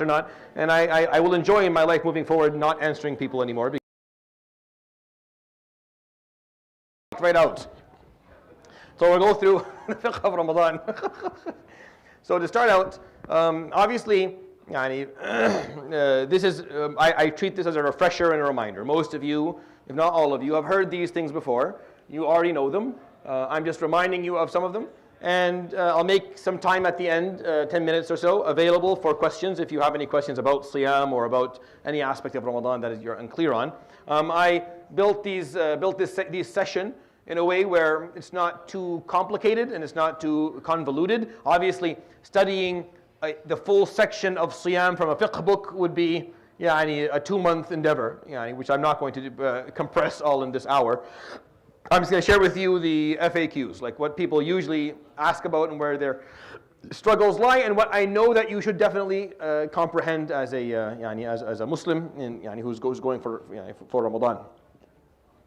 or not, and I will enjoy in my life moving forward not answering people anymore. Right out. So we'll go through the Fiqh of Ramadan. So to start out, obviously, this is I treat this as a refresher and a reminder. Most of you, if not all of you, have heard these things before. You already know them. I'm just reminding you of some of them. And I'll make some time at the end, 10 minutes or so, available for questions if you have any questions about Siyam or about any aspect of Ramadan that you're unclear on. I built this session in a way where it's not too complicated and it's not too convoluted. Obviously, studying the full section of Siyam from a fiqh book would be a 2-month endeavor, which I'm not going to compress all in this hour. I'm just going to share with you the FAQs, like what people usually ask about and where their struggles lie, and what I know that you should definitely comprehend as a Muslim who's going for Ramadan.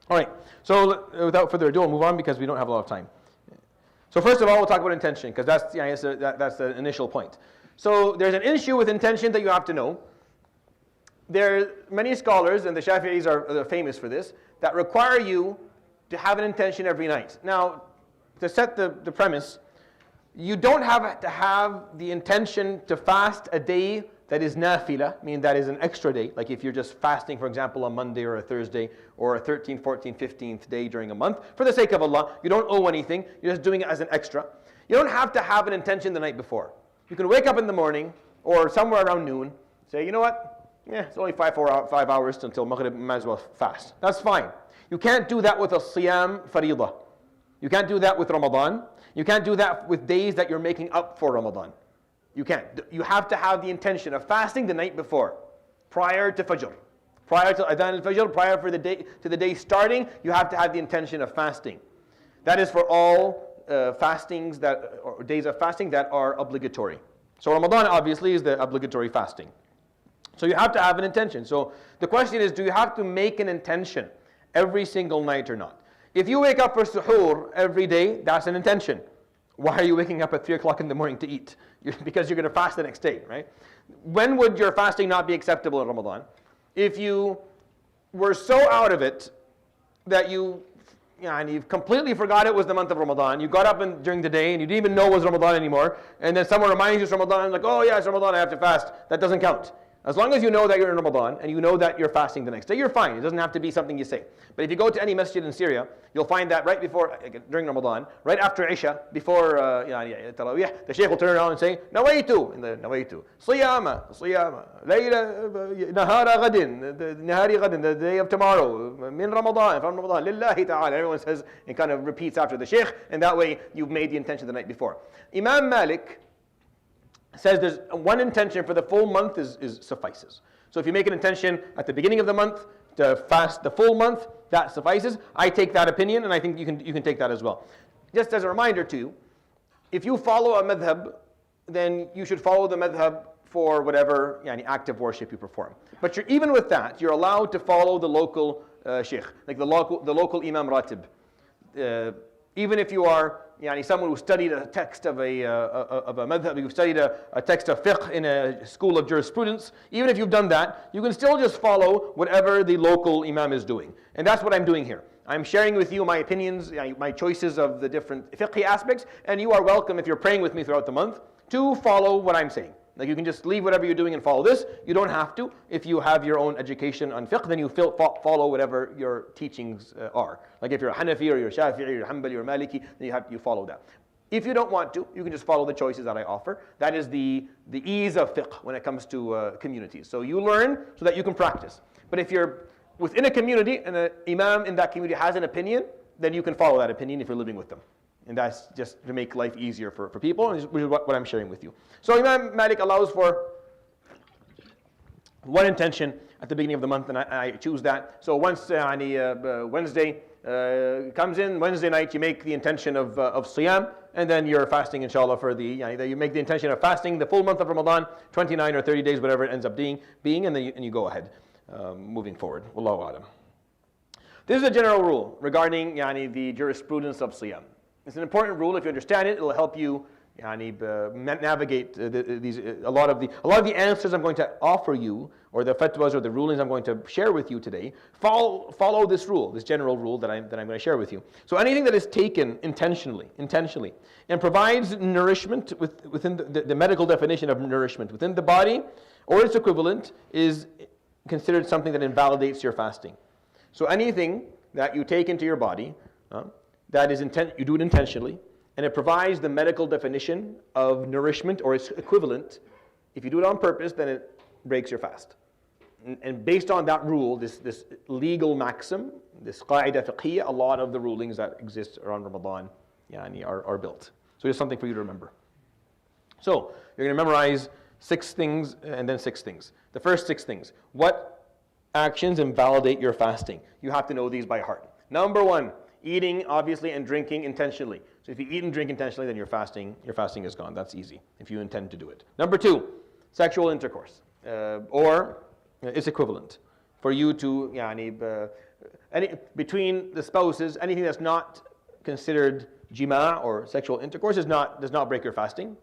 All right, so without further ado, I'll move on because we don't have a lot of time. So first of all, we'll talk about intention, because that's the initial point. So there's an issue with intention that you have to know. There are many scholars, and the Shafi'is are famous for this, that require you to have an intention every night. Now, to set the premise, you don't have to have the intention to fast a day that is nafila, meaning that is an extra day. Like if you're just fasting, for example, a Monday or a Thursday or a 13th, 14th, 15th day during a month, for the sake of Allah, you don't owe anything, you're just doing it as an extra. You don't have to have an intention the night before. You can wake up in the morning or somewhere around noon, say, you know what, it's only 5 hours until Maghrib, might as well fast. That's fine. You can't do that with a Siyam Faridah. You can't do that with Ramadan. You can't do that with days that you're making up for Ramadan. You can't. You have to have the intention of fasting the night before, prior to Fajr. Prior to Adhan al-Fajr, prior to the day starting, you have to have the intention of fasting. That is for all fastings or days of fasting that are obligatory. So Ramadan obviously is the obligatory fasting. So you have to have an intention. So the question is, do you have to make an intention every single night or not? If you wake up for suhoor every day, that's an intention. Why are you waking up at 3 o'clock in the morning to eat? Because you're going to fast the next day, right? When would your fasting not be acceptable in Ramadan? If you were so out of it that you completely forgot it was the month of Ramadan. You got up during the day and you didn't even know it was Ramadan anymore. And then someone reminds you it's Ramadan, like, oh yeah, it's Ramadan, I have to fast. That doesn't count. As long as you know that you're in Ramadan and you know that you're fasting the next day, you're fine. It doesn't have to be something you say. But if you go to any masjid in Syria, you'll find that right before, during Ramadan, right after Isha, before Tarawih, the Shaykh will turn around and say, Nawaitu, in the Nawaitu, Siyama, Layla, Nahara Gadin, Nahari Gadin, the day of tomorrow, Min Ramadan, from Ramadan, Lillahi Ta'ala. Everyone says, and kind of repeats after the Shaykh, and that way you've made the intention the night before. Imam Malik says there's one intention for the full month is suffices. So if you make an intention at the beginning of the month to fast the full month, that suffices. I take that opinion, and I think you can take that as well. Just as a reminder to you, if you follow a madhab, then you should follow the madhab for whatever act of worship you perform. But even with that, you're allowed to follow the local sheikh, like the local imam ratib. Even if you are someone who studied a text of a madhab, you've studied a text of fiqh in a school of jurisprudence, even if you've done that, you can still just follow whatever the local imam is doing. And that's what I'm doing here. I'm sharing with you my opinions, my choices of the different fiqh aspects, and you are welcome, if you're praying with me throughout the month, to follow what I'm saying. Like you can just leave whatever you're doing and follow this. You don't have to. If you have your own education on fiqh, then you follow whatever your teachings are. Like if you're a Hanafi or you're a Shafi'i or you're a Hanbali or Maliki, then you follow that. If you don't want to, you can just follow the choices that I offer. That is the ease of fiqh when it comes to communities. So you learn so that you can practice. But if you're within a community and an imam in that community has an opinion, then you can follow that opinion if you're living with them. And that's just to make life easier for people, which is what I'm sharing with you. So Imam Malik allows for one intention at the beginning of the month, and I choose that. So once Wednesday comes in, Wednesday night you make the intention of Siyam, and then you're fasting inshallah for you make the intention of fasting the full month of Ramadan, 29 or 30 days, whatever it ends up being, and then you go ahead moving forward. Wallahu a'lam. This is a general rule regarding the jurisprudence of Siyam. It's an important rule. If you understand it, it'll help you navigate a lot of the answers I'm going to offer you, or the fatwas or the rulings I'm going to share with you today, follow this rule, this general rule that I'm going to share with you. So anything that is taken intentionally, and provides nourishment within the medical definition of nourishment within the body, or its equivalent, is considered something that invalidates your fasting. So anything that you take into your body, that is you do it intentionally, and it provides the medical definition of nourishment or its equivalent. If you do it on purpose, then it breaks your fast. And based on that rule, this legal maxim, this qaida fiqhiyya, a lot of the rulings that exist around Ramadan are built. So here's something for you to remember. So you're going to memorize 6 things and then 6 things. The first 6 things. What actions invalidate your fasting? You have to know these by heart. Number 1, eating, obviously, and drinking intentionally. So if you eat and drink intentionally, then your fasting is gone. That's easy, if you intend to do it. Number 2, sexual intercourse, or its equivalent. For you to, between the spouses, anything that's not considered jima or sexual intercourse does not break your fasting.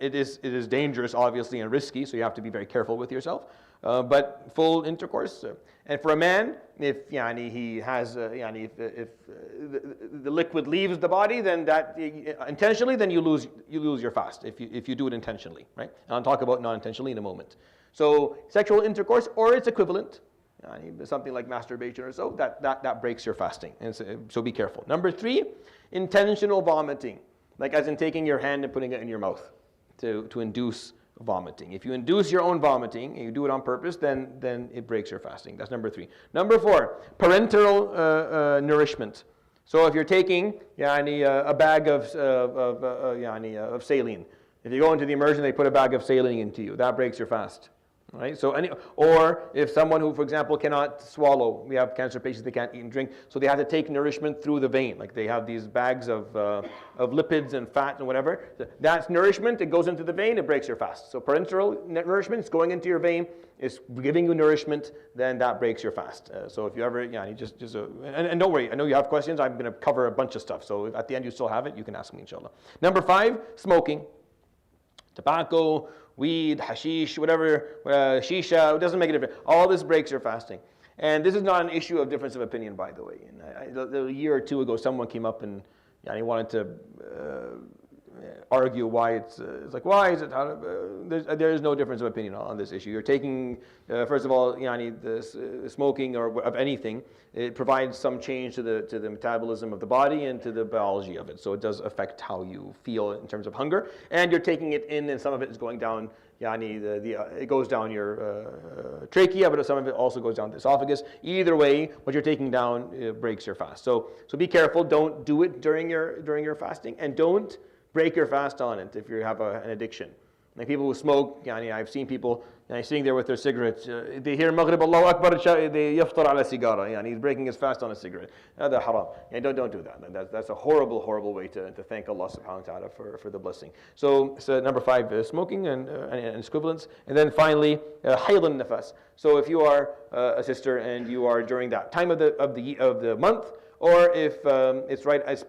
It is dangerous, obviously, and risky, so you have to be very careful with yourself. But full intercourse, and for a man, if he has, if the liquid leaves the body, then that intentionally, then you lose your fast if you do it intentionally, right? And I'll talk about non-intentionally in a moment. So sexual intercourse or its equivalent, something like masturbation or so, that breaks your fasting, and so be careful. Number 3, intentional vomiting, like as in taking your hand and putting it in your mouth to induce vomiting. If you induce your own vomiting and you do it on purpose, then it breaks your fasting. That's number 3. Number 4, parenteral nourishment. So if you're taking a bag of saline, if you go into the immersion, they put a bag of saline into you. That breaks your fast. Right? So or if someone who, for example, cannot swallow, we have cancer patients, they can't eat and drink, so they have to take nourishment through the vein. Like they have these bags of lipids and fat and whatever. That's nourishment. It goes into the vein. It breaks your fast. So parenteral nourishment is going into your vein. It's giving you nourishment. Then that breaks your fast. So if you ever, and don't worry. I know you have questions. I'm going to cover a bunch of stuff. So if at the end you still have it, you can ask me, inshallah. Number 5, smoking, tobacco, weed, hashish, whatever, shisha, it doesn't make a difference. All this breaks your fasting. And this is not an issue of difference of opinion, by the way. And a year or 2 ago, someone came up and he wanted to argue why it's like, why is it? There is no difference of opinion on this issue. You're taking, first of all, the smoking or of anything, it provides some change to the metabolism of the body and to the biology of it. So it does affect how you feel in terms of hunger. And you're taking it in, and some of it is going down. It goes down your trachea, but some of it also goes down the esophagus. Either way, what you're taking down breaks your fast. So be careful. Don't do it during your fasting, and don't break your fast on it if you have an addiction. Like people who smoke, I've seen people sitting there with their cigarettes. They hear Maghrib, Allahu Akbar, they yaftar ala cigara. He's breaking his fast on a cigarette. That's haram. Don't do that. That's a horrible, horrible way to thank Allah subhanahu wa ta'ala for the blessing. So number 5, smoking and its equivalents. And then finally, hayd al-nafas. So if you are a sister and you are during that time of the month, or if it's right as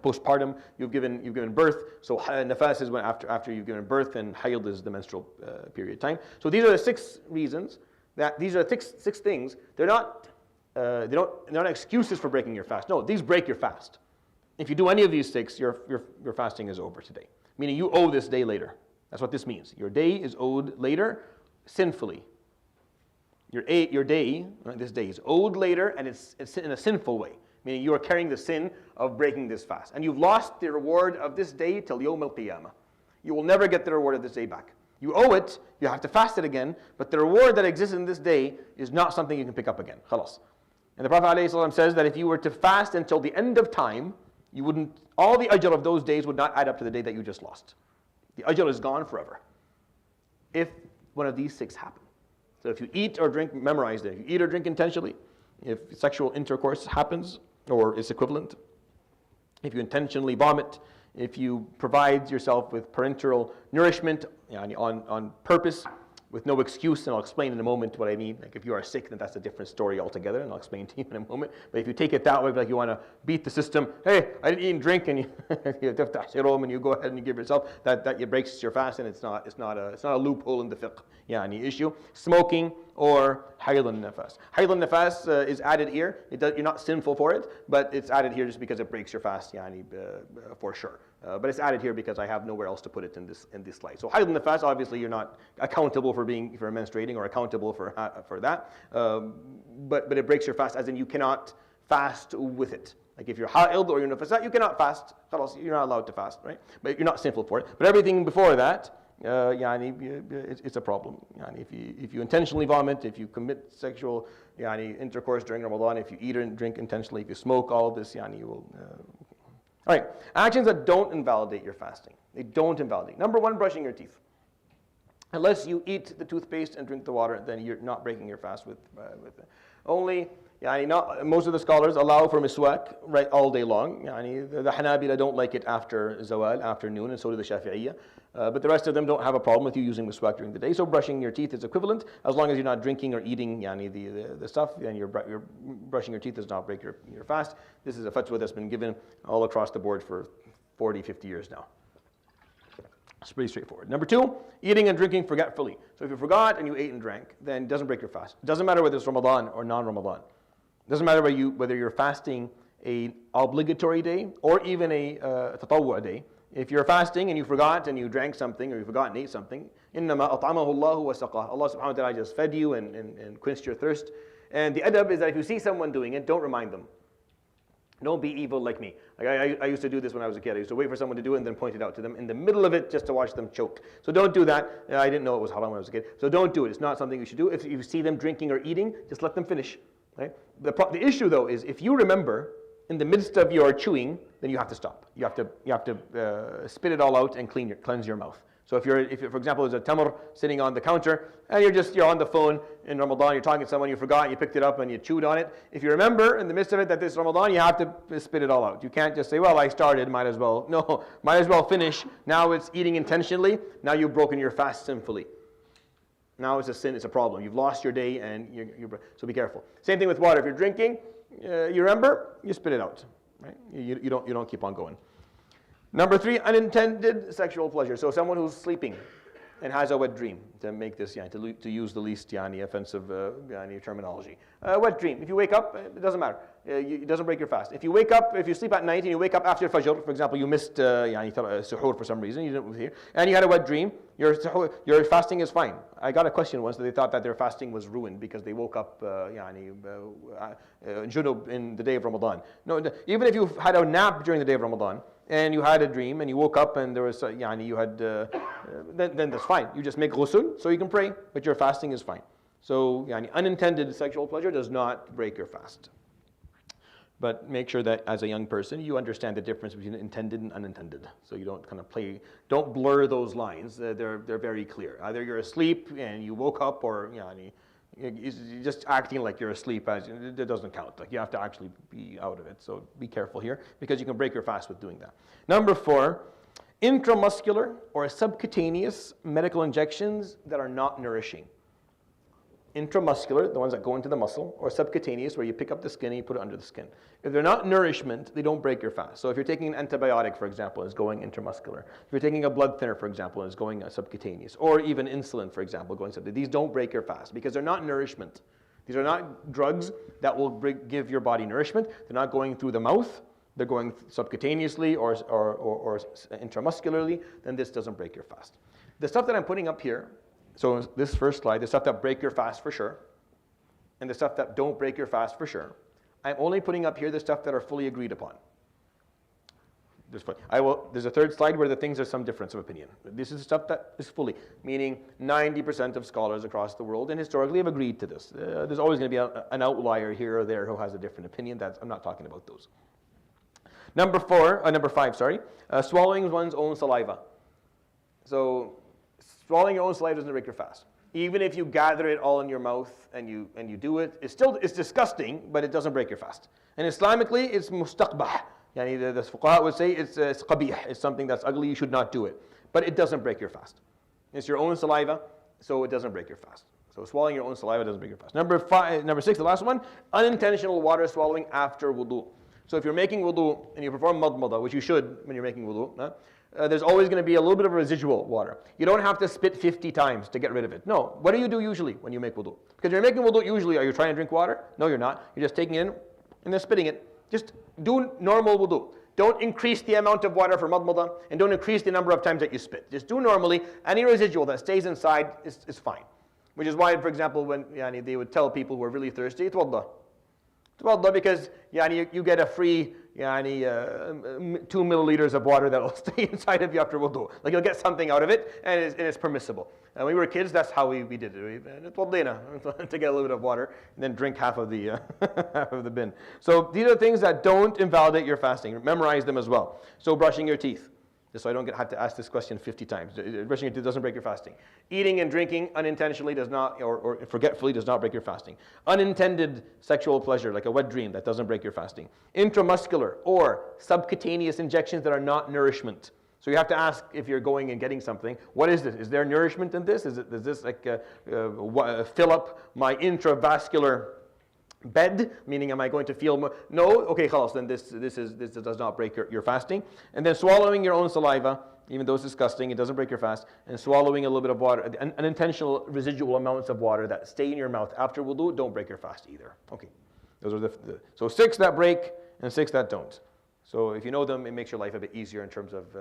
postpartum, you've given birth. So nafas is when after you've given birth, and hayd is the menstrual period time. So these are the 6 reasons. These are 6 things. They're not excuses for breaking your fast. No, these break your fast. If you do any of these 6, your fasting is over today. Meaning you owe this day later. That's what this means. Your day is owed later, sinfully. Your day, this day is owed later, and it's in a sinful way. Meaning you are carrying the sin of breaking this fast. And you've lost the reward of this day till Yawm al-Qiyamah. You will never get the reward of this day back. You owe it, you have to fast it again, but the reward that exists in this day is not something you can pick up again. Khalas. And the Prophet ﷺ says that if you were to fast until the end of time, all the ajr of those days would not add up to the day that you just lost. The ajr is gone forever. If one of these 6 happen. So if you eat or drink, memorize that. If you eat or drink intentionally, if sexual intercourse happens, or its equivalent, if you intentionally vomit, if you provide yourself with parenteral nourishment on purpose, with no excuse, and I'll explain in a moment what I mean. Like if you are sick, then that's a different story altogether, and I'll explain to you in a moment. But if you take it that way, like you want to beat the system, hey, I didn't eat and drink, and you and you go ahead and you give yourself, that it breaks your fast, and it's not a loophole in the fiqh. Yeah, any issue. Smoking or hayd al-nafas. Hayd al-nafas is added here. You're not sinful for it, but it's added here just because it breaks your fast, for sure. But it's added here because I have nowhere else to put it in this slide. So hayd al-nafas, obviously you're not accountable for menstruating or accountable for that, but it breaks your fast, as in you cannot fast with it. Like if you're hayd or you're nafasat, you cannot fast. You're not allowed to fast, right? But you're not sinful for it. But everything before that, it's a problem. If you intentionally vomit, if you commit sexual intercourse during Ramadan, if you eat or drink intentionally, if you smoke, all of this, you will. All right, actions that don't invalidate your fasting. They don't invalidate. Number one, brushing your teeth. Unless you eat the toothpaste and drink the water, then you're not breaking your fast with it. Only, most of the scholars allow for miswak right all day long. The Hanabila don't like it after zawal, afternoon, and so do the Shafi'iyya. But the rest of them don't have a problem with you using miswak during the day. So brushing your teeth is equivalent, as long as you're not drinking or eating the stuff, and you're brushing your teeth does not break your fast. This is a fatwa that's been given all across the board for 40, 50 years now. It's pretty straightforward. Number two, eating and drinking forgetfully. So if you forgot and you ate and drank, then it doesn't break your fast. It doesn't matter whether it's Ramadan or non-Ramadan. It doesn't matter whether you're fasting an obligatory day or even a tatawwu' day. If you're fasting and you forgot and you drank something or you forgot and ate something, إِنَّمَا أَطْعَمَهُ اللَّهُ وَسَقَاهُ. Allah subhanahu wa ta'ala just fed you and quenched your thirst. And the adab is that if you see someone doing it, don't remind them. Don't be evil like me. I used to do this when I was a kid. I used to wait for someone to do it and then point it out to them in the middle of it just to watch them choke. So don't do that. I didn't know it was haram when I was a kid. So don't do it. It's not something you should do. If you see them drinking or eating, just let them finish. Right? The issue though is if you remember in the midst of your chewing, then you have to stop. You have to spit it all out and cleanse your mouth. So if for example, there's a tamr sitting on the counter and you're on the phone in Ramadan, you're talking to someone, you forgot, you picked it up and you chewed on it. If you remember in the midst of it that this is Ramadan, you have to spit it all out. You can't just say, well, I started, might as well. No, might as well finish. Now it's eating intentionally. Now you've broken your fast sinfully. Now it's a sin, it's a problem. You've lost your day and so be careful. Same thing with water. If you're drinking, you remember, you spit it out. Right? You don't keep on going. Number three, unintended sexual pleasure. So someone who's sleeping and has a wet dream, to make this, to use the least offensive terminology. Wet dream. If you wake up, it doesn't matter. It doesn't break your fast. If you wake up, if you sleep at night and you wake up after Fajr, for example, you missed suhoor for some reason, you didn't hear, and you had a wet dream, your fasting is fine. I got a question once that they thought that their fasting was ruined because they woke up junub in the day of Ramadan. No, even if you had a nap during the day of Ramadan, and you had a dream, and you woke up, and there was, you had, then that's fine. You just make ghusl, so you can pray, but your fasting is fine. So, unintended sexual pleasure does not break your fast. But make sure that as a young person, you understand the difference between intended and unintended. So you don't kind of don't blur those lines. They're very clear. Either you're asleep and you woke up, or you're just acting like you're asleep, it doesn't count. Like you have to actually be out of it. So be careful here, because you can break your fast with doing that. Number four, intramuscular or subcutaneous medical injections that are not nourishing. Intramuscular, the ones that go into the muscle, or subcutaneous, where you pick up the skin and you put it under the skin. If they're not nourishment, they don't break your fast. So if you're taking an antibiotic, for example, it's going intramuscular. If you're taking a blood thinner, for example, it's going subcutaneous. Or even insulin, for example, going subcutaneous. These don't break your fast because they're not nourishment. These are not drugs that will give your body nourishment. They're not going through the mouth. They're going subcutaneously or intramuscularly. Then this doesn't break your fast. The stuff that I'm putting up here, so this first slide, the stuff that break your fast for sure, and the stuff that don't break your fast for sure, I'm only putting up here the stuff that are fully agreed upon. There's a third slide where the things are some difference of opinion. This is the stuff that is fully, meaning 90% of scholars across the world and historically have agreed to this. There's always going to be an outlier here or there who has a different opinion. I'm not talking about those. Number five, swallowing one's own saliva. So swallowing your own saliva doesn't break your fast. Even if you gather it all in your mouth and you do it, it's disgusting, but it doesn't break your fast. And Islamically, it's mustaqbah. The fuqaha would say it's qabih. It's something that's ugly. You should not do it. But it doesn't break your fast. It's your own saliva. so it doesn't break your fast. So swallowing your own saliva doesn't break your fast. Number 6, the last one, unintentional water swallowing after wudu. So if you're making wudu and you perform madmada, which you should when you're making wudu, there's always going to be a little bit of residual water. You don't have to spit 50 times to get rid of it. No. What do you do usually when you make wudu? Because you're making wudu usually, are you trying to drink water? No, you're not. You're just taking it in and then spitting it. Just do normal wudu. Don't increase the amount of water for madmada and don't increase the number of times that you spit. Just do normally. Any residual that stays inside is fine. Which is why, for example, when they would tell people who are really thirsty, tawadda. Tawadda, because you get a free 2 milliliters of water that will stay inside of you after wudu. Like you'll get something out of it, and it's permissible. And when we were kids, that's how we did it. To get a little bit of water, and then drink half of the half of the bin. So these are things that don't invalidate your fasting. Memorize them as well. So brushing your teeth. Just so I don't have to ask this question 50 times. Brushing your teeth doesn't break your fasting. Eating and drinking unintentionally does not, or forgetfully does not break your fasting. Unintended sexual pleasure, like a wet dream, that doesn't break your fasting. Intramuscular or subcutaneous injections that are not nourishment. So you have to ask if you're going and getting something, what is this? Is there nourishment in this? Is this like fill up my intravascular bed, meaning am I going to feel more? No? Okay, khalas, then this does not break your fasting. And then swallowing your own saliva, even though it's disgusting, it doesn't break your fast. And swallowing a little bit of water, unintentional residual amounts of water that stay in your mouth after wudu don't break your fast either. Okay, those are so 6 that break and 6 that don't. So if you know them, it makes your life a bit easier in terms of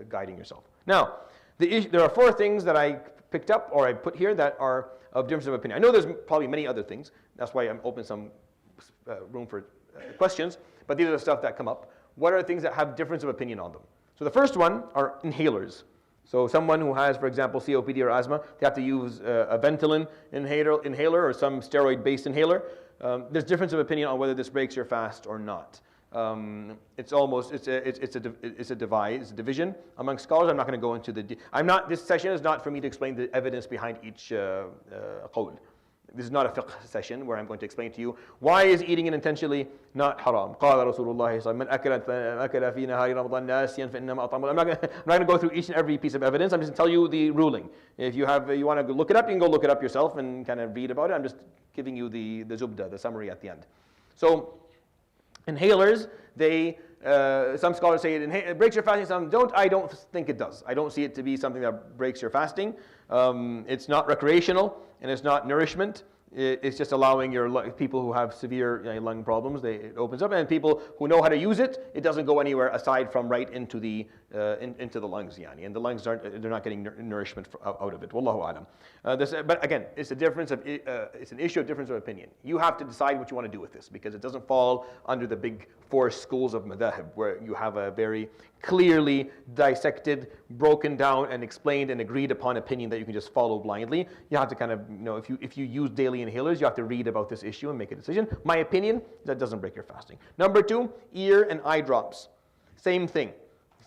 guiding yourself. Now, there are 4 things that I picked up or I put here that are of difference of opinion. I know there's probably many other things. That's why I'm opening some room for questions. But these are the stuff that come up. What are the things that have difference of opinion on them? So the first one are inhalers. So someone who has, for example, COPD or asthma, they have to use a Ventolin inhaler or some steroid-based inhaler. There's difference of opinion on whether this breaks your fast or not. It's a division among scholars. I'm not going to go into this session is not for me to explain the evidence behind each qawl. This is not a fiqh session where I'm going to explain to you why is eating unintentionally not haram. قال رسول الله صلى الله عليه وسلم من أكل في نهار رمضان ناسيا فإنما أطعمه. I'm not going to go through each and every piece of evidence. I'm just going to tell you the ruling. If you want to look it up, you can go look it up yourself and kind of read about it. I'm just giving you the zubda, the summary at the end. So inhalers, some scholars say it breaks your fasting, some don't. I don't think it does. I don't see it to be something that breaks your fasting. It's not recreational and it's not nourishment. It's just allowing people who have severe lung problems, it opens up, and people who know how to use it, it doesn't go anywhere aside from right into the lungs, and the lungs they're not getting nourishment out of it. Wallahu alam. But again, it's it's an issue of difference of opinion. You have to decide what you want to do with this because it doesn't fall under the big 4 schools of madhahib where you have a very clearly dissected, broken down, and explained and agreed upon opinion that you can just follow blindly. You have to kind of if you use daily inhalers, you have to read about this issue and make a decision. My opinion, that doesn't break your fasting. Number 2, ear and eye drops. Same thing.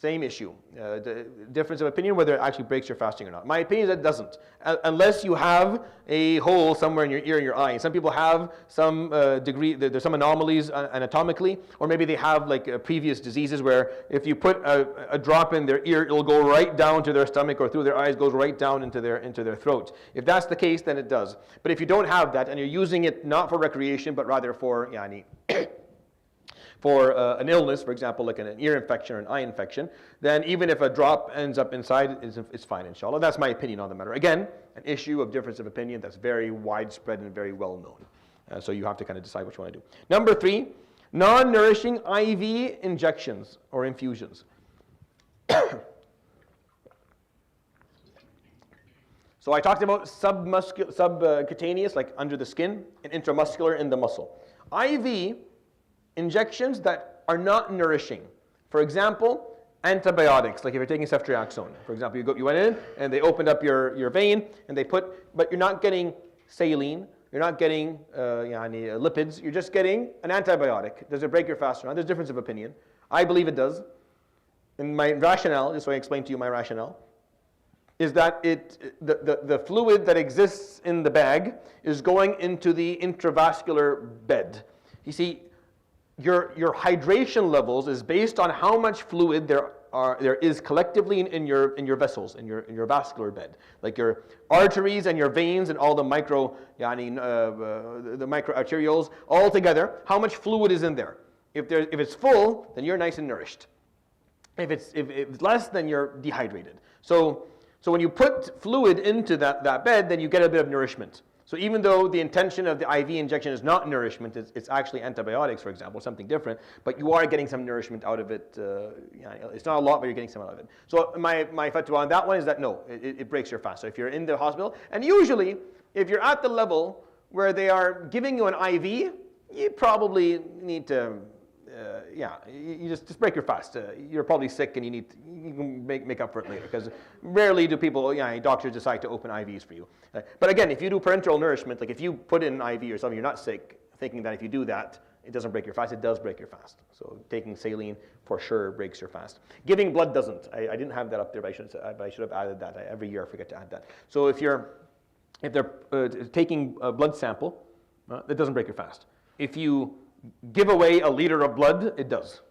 Same issue. The difference of opinion whether it actually breaks your fasting or not. My opinion is that it doesn't. Unless you have a hole somewhere in your ear and your eye. Some people have some degree, there's some anomalies anatomically, or maybe they have like previous diseases where if you put a drop in their ear, it'll go right down to their stomach or through their eyes, goes right down into their throat. If that's the case, then it does. But if you don't have that and you're using it not for recreation, but rather for for an illness, for example, like an ear infection or an eye infection, then even if a drop ends up inside, it's fine, inshallah. That's my opinion on the matter. Again, an issue of difference of opinion that's very widespread and very well known. So you have to kind of decide what you want to do. Number 3, non-nourishing IV injections or infusions. So I talked about subcutaneous, like under the skin, and intramuscular in the muscle. IV injections that are not nourishing. For example, antibiotics, like if you're taking ceftriaxone. For example, you went in and they opened up your vein and but you're not getting saline, you're not getting lipids, you're just getting an antibiotic. Does it break your fast or not? There's a difference of opinion. I believe it does. And my rationale, just so I explain to you my rationale, is that the fluid that exists in the bag is going into the intravascular bed. You see, your hydration levels is based on how much fluid there there is collectively in your vessels, in your vascular bed, like your arteries and your veins and all the micro the micro arterioles all together. How much fluid is in there? If it's full, then you're nice and nourished. If it's less, then you're dehydrated. So when you put fluid into that bed, then you get a bit of nourishment. So even though the intention of the IV injection is not nourishment, it's actually antibiotics, for example, something different, but you are getting some nourishment out of it. It's not a lot, but you're getting some out of it. So my fatwa on that one is that no, it breaks your fast. So if you're in the hospital, and usually if you're at the level where they are giving you an IV, you probably need to, you just break your fast. You're probably sick and you can make up for it later, because rarely do people, doctors decide to open IVs for you. But again, if you do parenteral nourishment, like if you put in an IV or something, you're not sick, thinking that if you do that, it doesn't break your fast. It does break your fast. So taking saline for sure breaks your fast. Giving blood doesn't. I didn't have that up there, but I should have added that. Every year I forget to add that. So if they're taking a blood sample, it doesn't break your fast. If you give away a liter of blood, it does.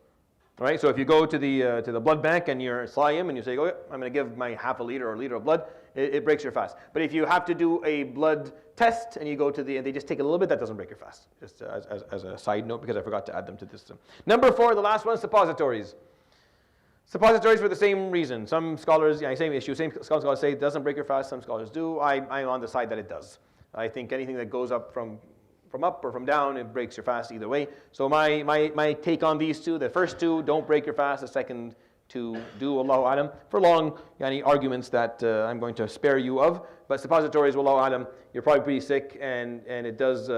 All right. So if you go to the blood bank and you're Sayyim and you say, I'm going to give my half a liter or a liter of blood, it breaks your fast. But if you have to do a blood test and you go to and they just take a little bit, that doesn't break your fast. Just as a side note, because I forgot to add them to this. Number 4, the last one, suppositories. Suppositories for the same reason. Some scholars, same issue. Some scholars say it doesn't break your fast. Some scholars do. I'm on the side that it does. I think anything that goes up from up or from down, it breaks your fast either way. So my take on these two, the first two don't break your fast, the second two do, Allahu Alam. For long arguments that I'm going to spare you of, but suppositories, Wallahu Alam, you're probably pretty sick, and it does,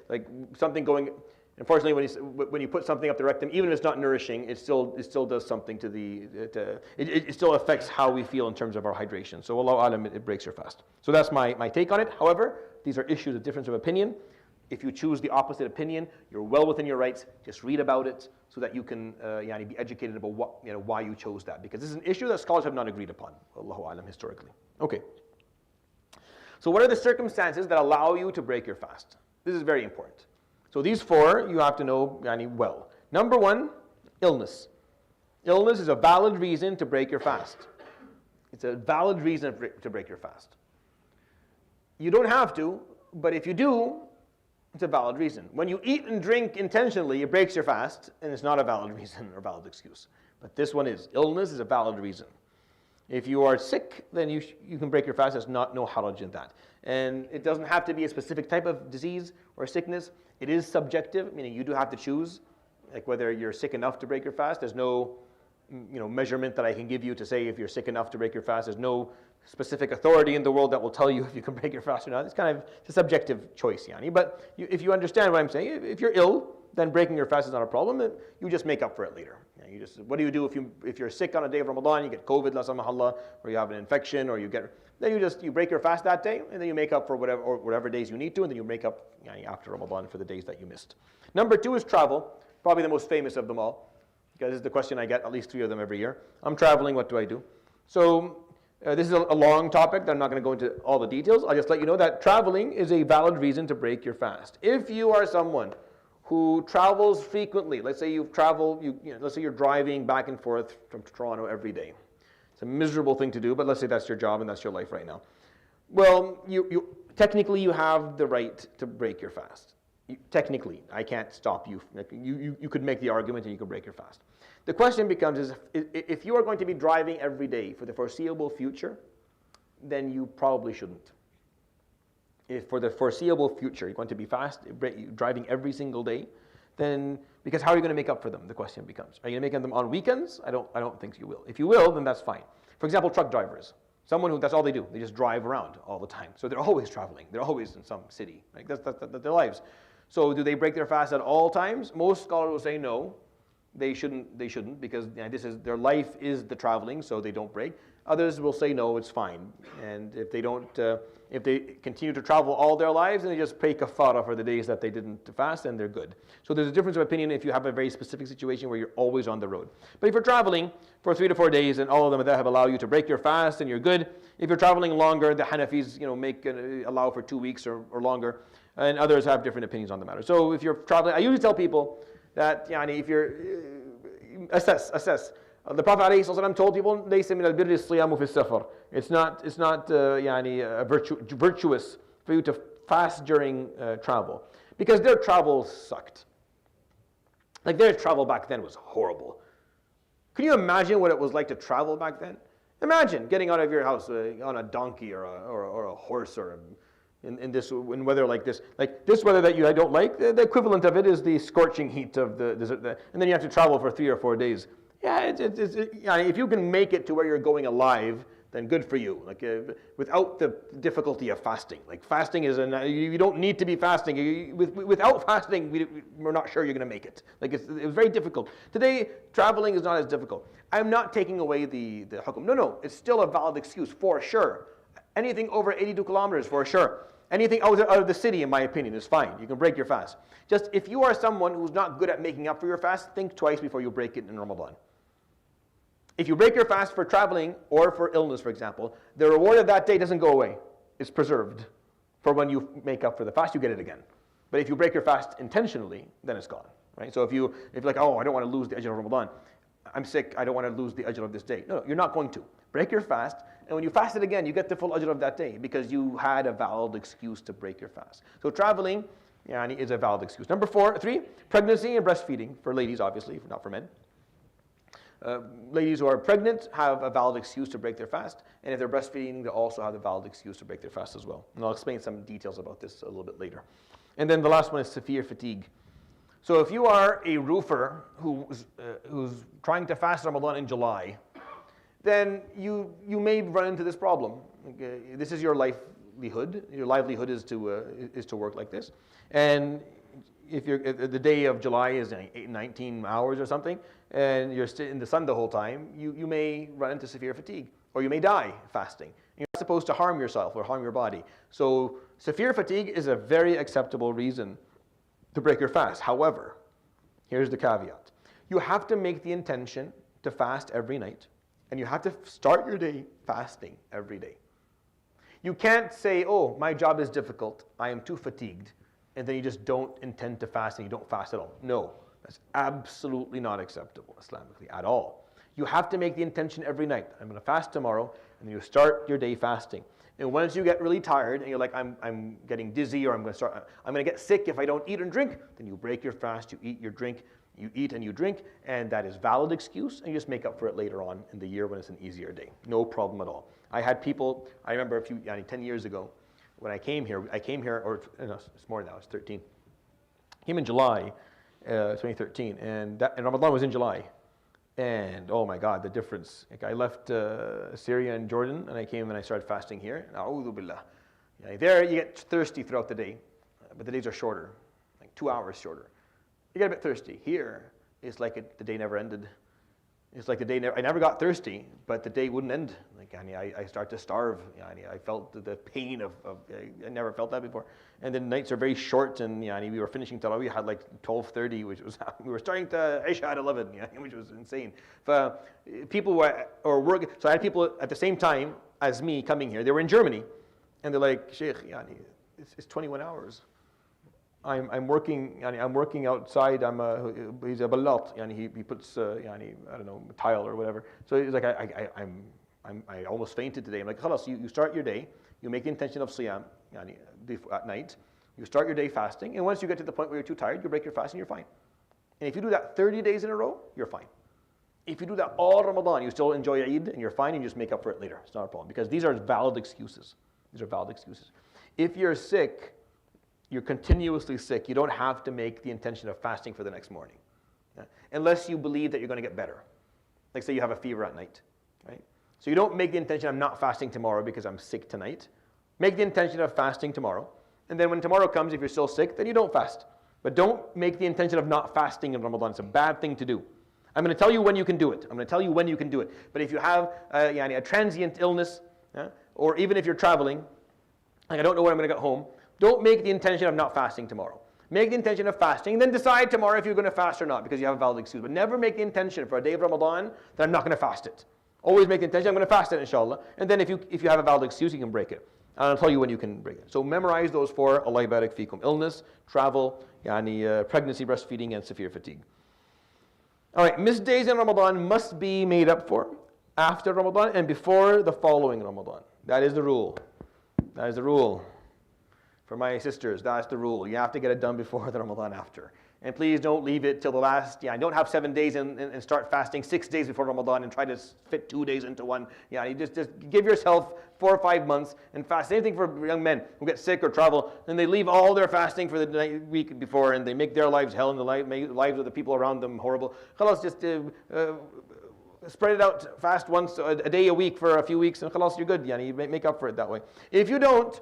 like something going, unfortunately when you put something up the rectum, even if it's not nourishing, it still does something to it still affects how we feel in terms of our hydration. So Wallahu Alam, it breaks your fast. So that's my take on it. However, these are issues of difference of opinion. If you choose the opposite opinion, you're well within your rights. Just read about it so that you can be educated about why you chose that. Because this is an issue that scholars have not agreed upon, Allahu Alam, historically. Okay. So what are the circumstances that allow you to break your fast? This is very important. So these 4 you have to know well. Number 1, illness. Illness is a valid reason to break your fast. It's a valid reason to break your fast. You don't have to, but if you do, it's a valid reason. When you eat and drink intentionally, it breaks your fast, and it's not a valid reason or valid excuse. But this one is. Illness is a valid reason. If you are sick, then you can break your fast. There's no haraj in that. And it doesn't have to be a specific type of disease or sickness. It is subjective, meaning you do have to choose, like whether you're sick enough to break your fast. There's no measurement that I can give you to say if you're sick enough to break your fast. There's no specific authority in the world that will tell you if you can break your fast or not. It's kind of a subjective choice, But if you understand what I'm saying, if you're ill, then breaking your fast is not a problem. You just make up for it later. What do you do if you're sick on a day of Ramadan, you get COVID, la samahallah, or you have an infection, or then you break your fast that day, and then you make up for whatever days you need to, and then you make up after Ramadan for the days that you missed. Number 2 is travel, probably the most famous of them all, because this is the question I get at least 3 of them every year. I'm traveling, what do I do? So this is a long topic. I'm not going to go into all the details. I'll just let you know that traveling is a valid reason to break your fast. If you are someone who travels frequently, let's say let's say you're driving back and forth from Toronto every day. It's a miserable thing to do, but let's say that's your job and that's your life right now. Well, technically you have the right to break your fast. Technically, I can't stop you. You could make the argument and you could break your fast. The question becomes if you are going to be driving every day for the foreseeable future, then you probably shouldn't. If for the foreseeable future you're going to be driving every single day, then because how are you going to make up for them? The question becomes: are you going to make them on weekends? I don't think you will. If you will, then that's fine. For example, truck drivers. Someone who that's all they do. They just drive around all the time. So they're always traveling. They're always in some city. Like that's their lives. So do they break their fast at all times? Most scholars will say no. They shouldn't because their life is the traveling, so they don't break. Others will say no, it's fine. And if they continue to travel all their lives, then they just pay kafara for the days that they didn't fast, and they're good. So there's a difference of opinion if you have a very specific situation where you're always on the road. But if you're traveling for 3 to 4 days, and all of them have allow you to break your fast, and you're good. If you're traveling longer, the Hanafis allow for 2 weeks or longer, and others have different opinions on the matter. So if you're traveling, I usually tell people that if you're assess. The Prophet ﷺ told people, لَيْسَ مِنَ الْبِرِّ الصِّيَامُ فِي السَّفَرِ. It's not virtuous for you to fast during travel. Because their travel sucked. Like their travel back then was horrible. Can you imagine what it was like to travel back then? Imagine getting out of your house on a donkey or a horse or in weather like this. Like this weather that I don't like, the equivalent of it is the scorching heat of the desert. And then you have to travel for 3 or 4 days. Yeah, if you can make it to where you're going alive, then good for you. Like without the difficulty of fasting. Like fasting is you don't need to be fasting. Without fasting, we're not sure you're going to make it. Like it was very difficult. Today, traveling is not as difficult. I'm not taking away the hukum. No, it's still a valid excuse for sure. Anything over 82 kilometers for sure. Anything out of the city, in my opinion, is fine. You can break your fast. Just if you are someone who's not good at making up for your fast, think twice before you break it in Ramadan. If you break your fast for traveling or for illness, for example, the reward of that day doesn't go away. It's preserved. For when you make up for the fast, you get it again. But if you break your fast intentionally, then it's gone. Right? So if you're like, oh, I don't want to lose the ajr of Ramadan. I'm sick, I don't want to lose the ajr of this day. No, you're not going to. Break your fast, and when you fast it again, you get the full ajr of that day because you had a valid excuse to break your fast. So traveling is a valid excuse. Number 3, pregnancy and breastfeeding. For ladies, obviously, not for men. Ladies who are pregnant have a valid excuse to break their fast, and if they're breastfeeding, they also have a valid excuse to break their fast as well. And I'll explain some details about this a little bit later. And then the last one is severe fatigue. So if you are a roofer who's trying to fast Ramadan in July, then you may run into this problem. This is your livelihood. Your livelihood is to work like this, and if the day of July is 19 hours or something, and you're in the sun the whole time, you may run into severe fatigue, or you may die fasting. You're not supposed to harm yourself or harm your body. So severe fatigue is a very acceptable reason to break your fast. However, here's the caveat. You have to make the intention to fast every night, and you have to start your day fasting every day. You can't say, oh, my job is difficult, I am too fatigued, and then you just don't intend to fast and you don't fast at all. No, that's absolutely not acceptable Islamically at all. You have to make the intention every night. I'm going to fast tomorrow, and then you start your day fasting. And once you get really tired and you're like, I'm getting dizzy, or I'm going to get sick if I don't eat and drink, then you break your fast, you eat, you drink, you eat and you drink, and that is valid excuse, and you just make up for it later on in the year when it's an easier day. No problem at all. I had people, I remember 10 years ago, when I came here, or no, it's more now, it's 13. I came in July 2013, and Ramadan was in July. And oh my God, the difference. Like I left Syria and Jordan, and I came and I started fasting here. A'udhu billah. There you get thirsty throughout the day, but the days are shorter, like 2 hours shorter. You get a bit thirsty. Here, it's like the day never ended. It's like I never got thirsty, but the day wouldn't end. Like I start to starve. I felt the pain of I never felt that before. And then nights are very short, and we were finishing Tarawih, we had like 12:30, which was we were starting to Isha at 11, which was insane. People were working. So I had people at the same time as me coming here. They were in Germany, and they're like, Sheikh, it's 21 hours. I'm working outside. He's a ballat. He puts I don't know, tile or whatever. So he's like, I almost fainted today. I'm like, khalas, you start your day. You make the intention of siyam at night. You start your day fasting, and once you get to the point where you're too tired, you break your fast and you're fine. And if you do that 30 days in a row, you're fine. If you do that all Ramadan, you still enjoy Eid and you're fine, and you just make up for it later. It's not a problem, because these are valid excuses. These are valid excuses. If you're sick, you're continuously sick, you don't have to make the intention of fasting for the next morning. Unless you believe that you're going to get better. Like say you have a fever at night, right? So you don't make the intention, I'm not fasting tomorrow because I'm sick tonight. Make the intention of fasting tomorrow. And then when tomorrow comes, if you're still sick, then you don't fast. But don't make the intention of not fasting in Ramadan. It's a bad thing to do. I'm going to tell you when you can do it. But if you have a transient illness, or even if you're traveling, like I don't know when I'm going to get home, don't make the intention of not fasting tomorrow. Make the intention of fasting, and then decide tomorrow if you're going to fast or not, because you have a valid excuse. But never make the intention for a day of Ramadan that I'm not going to fast it. Always make the intention, I'm going to fast it, inshallah. And then if you have a valid excuse, you can break it. And I'll tell you when you can break it. So memorize those 4. Allah barik fikum. Illness, travel, pregnancy, breastfeeding, and severe fatigue. All right, missed days in Ramadan must be made up for after Ramadan and before the following Ramadan. That is the rule. That is the rule. For my sisters, that's the rule. You have to get it done before the Ramadan after. And please don't leave it till the last, don't have 7 days and start fasting 6 days before Ramadan and try to fit 2 days into one. You just give yourself 4 or 5 months and fast. Same thing for young men who get sick or travel, and they leave all their fasting for the week before, and they make their lives hell and make the lives of the people around them horrible. Khalas, just spread it out, fast once a day a week for a few weeks, and khalas, you're good. You make up for it that way. If you don't,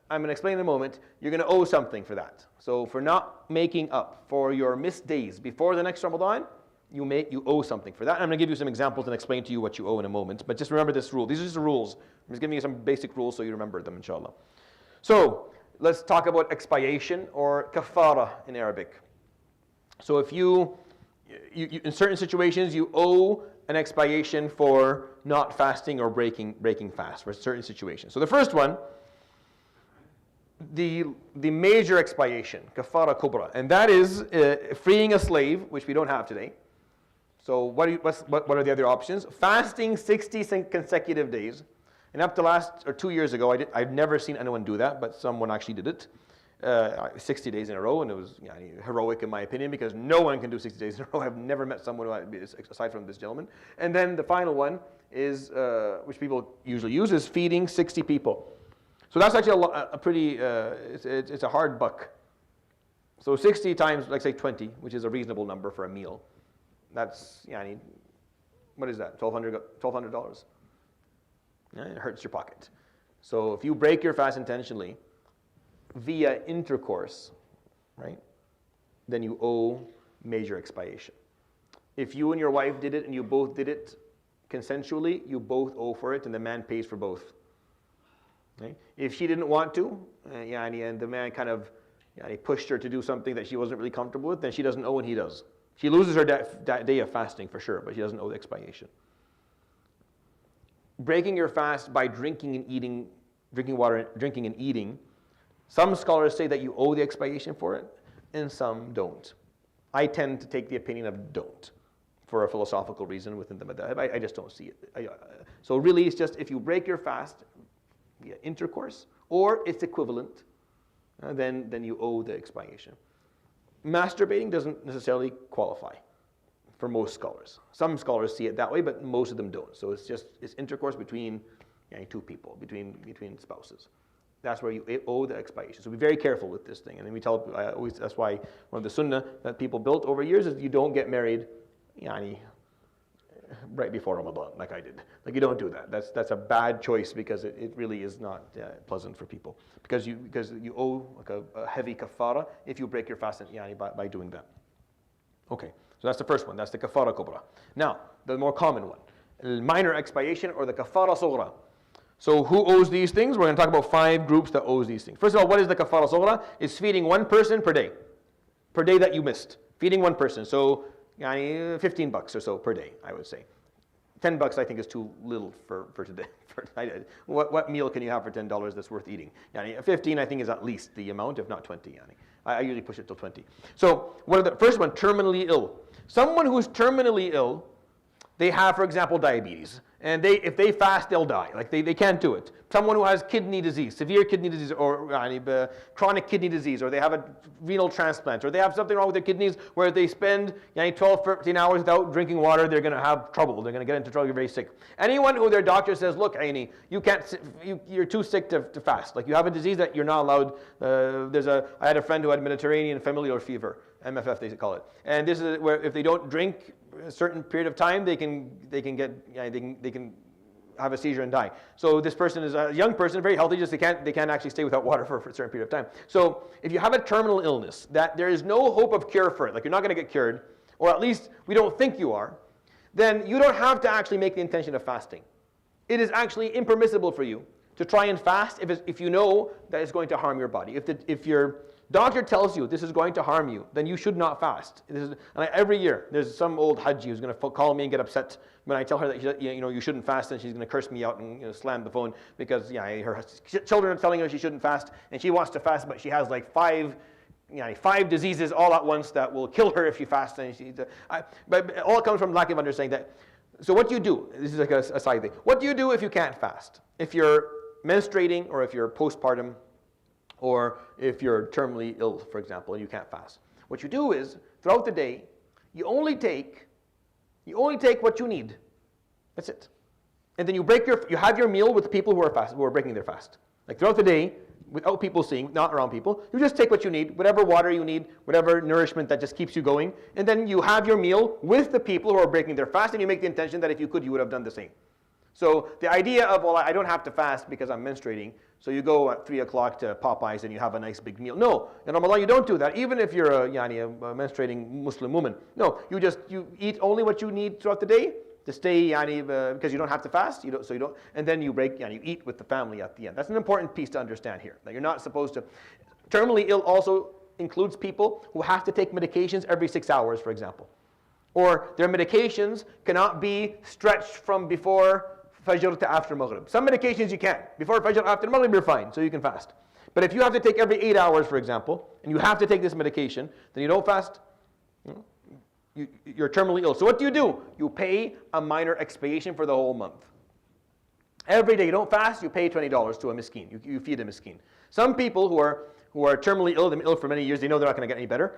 I'm going to explain in a moment, you're going to owe something for that. So for not making up for your missed days before the next Ramadan, you owe something for that. And I'm going to give you some examples and explain to you what you owe in a moment. But just remember this rule. These are just the rules. I'm just giving you some basic rules so you remember them, inshallah. So let's talk about expiation or kafara in Arabic. So if you in certain situations, you owe an expiation for not fasting or breaking fast for certain situations. So the first one, the major expiation, kafara kubra, and that is freeing a slave, which we don't have today. So what are the other options? Fasting 60 consecutive days. And up to last, or 2 years ago, I've never seen anyone do that, but someone actually did it. 60 days in a row, and it was heroic in my opinion, because no one can do 60 days in a row. I've never met someone who, aside from this gentleman. And then the final one is, which people usually use, is feeding 60 people. So that's actually a pretty, it's a hard buck. So 60 times, like say 20, which is a reasonable number for a meal. That's, what is that, $1,200? Yeah, it hurts your pocket. So if you break your fast intentionally via intercourse, right, then you owe major expiation. If you and your wife did it and you both did it consensually, you both owe for it and the man pays for both. Okay? If she didn't want to, and the man kind of pushed her to do something that she wasn't really comfortable with, then she doesn't owe and he does. She loses her day of fasting for sure, but she doesn't owe the expiation. Breaking your fast by drinking water, drinking and eating, some scholars say that you owe the expiation for it, and some don't. I tend to take the opinion of don't, for a philosophical reason within the madhab. I just don't see it. So really, it's just if you break your fast via intercourse, or its equivalent, then you owe the expiation. Masturbating doesn't necessarily qualify for most scholars. Some scholars see it that way, but most of them don't. So it's intercourse between two people, between spouses. That's where you owe the expiation. So be very careful with this thing. And then we tell, that's why one of the sunnah that people built over years is you don't get married right before Ramadan, like I did. Like you don't do that. That's a bad choice because it really is not pleasant for people. Because you owe like a heavy kafara if you break your fast by doing that. Okay, so that's the first one. That's the kafara kubra. Now, the more common one, minor expiation or the kafara sughra. So who owes these things? We're going to talk about 5 groups that owes these things. First of all, what is the kafara sughra? It's feeding one person per day that you missed. Feeding one person. So $15 or so per day, I would say. $10 I think is too little for today. What meal can you have for $10 that's worth eating? 15 I think is at least the amount, if not 20. I usually push it till 20. So first one, terminally ill. Someone who's terminally ill, they have, for example, diabetes. And if they fast, they'll die. Like they can't do it. Someone who has kidney disease, severe kidney disease, or chronic kidney disease, or they have a renal transplant, or they have something wrong with their kidneys where if they spend 12, 13 hours without drinking water, they're going to have trouble. They're going to get into trouble. You're very sick. Anyone who their doctor says, look, Aini, you're too sick to fast. Like you have a disease that you're not allowed. I had a friend who had Mediterranean familial fever, MFF they call it. And this is where if they don't drink a certain period of time, they can have a seizure and die. So this person is a young person, very healthy, just they can't actually stay without water for a certain period of time. So if you have a terminal illness that there is no hope of cure for it, like you're not going to get cured, or at least we don't think you are, then you don't have to actually make the intention of fasting. It is actually impermissible for you to try and fast if you know that it's going to harm your body. If your doctor tells you this is going to harm you, then you should not fast. Every year, there's some old Hajji who's going to call me and get upset when I tell her that you shouldn't fast, and she's going to curse me out and slam the phone because her children are telling her she shouldn't fast, and she wants to fast, but she has like 5 5 diseases all at once that will kill her if she fasts. But it all comes from lack of understanding that. So what do you do? This is like a side thing. What do you do if you can't fast? If you're menstruating, or if you're postpartum, or if you're terminally ill, for example, and you can't fast? What you do is, throughout the day, you only take what you need. That's it. And then you have your meal with the people who are breaking their fast. Like throughout the day, without people seeing, not around people, you just take what you need, whatever water you need, whatever nourishment that just keeps you going, and then you have your meal with the people who are breaking their fast, and you make the intention that if you could, you would have done the same. So the idea of, well, I don't have to fast because I'm menstruating, so you go at 3 o'clock to Popeyes and you have a nice big meal. No, in Ramadan you don't do that, even if you're a menstruating Muslim woman. No, you eat only what you need throughout the day, to stay, because you don't have to fast, and then you eat with the family at the end. That's an important piece to understand here. That you're not supposed to. Terminally ill also includes people who have to take medications every 6 hours, for example. Or their medications cannot be stretched from before Fajr to after Maghrib. Some medications you can. Before Fajr, after Maghrib, you're fine, so you can fast. But if you have to take every 8 hours, for example, and you have to take this medication, then you don't fast. You're terminally ill. So what do? You pay a minor expiation for the whole month. Every day you don't fast, you pay $20 to a miskin. You feed a miskin. Some people who are terminally ill, they've been ill for many years, they know they're not going to get any better.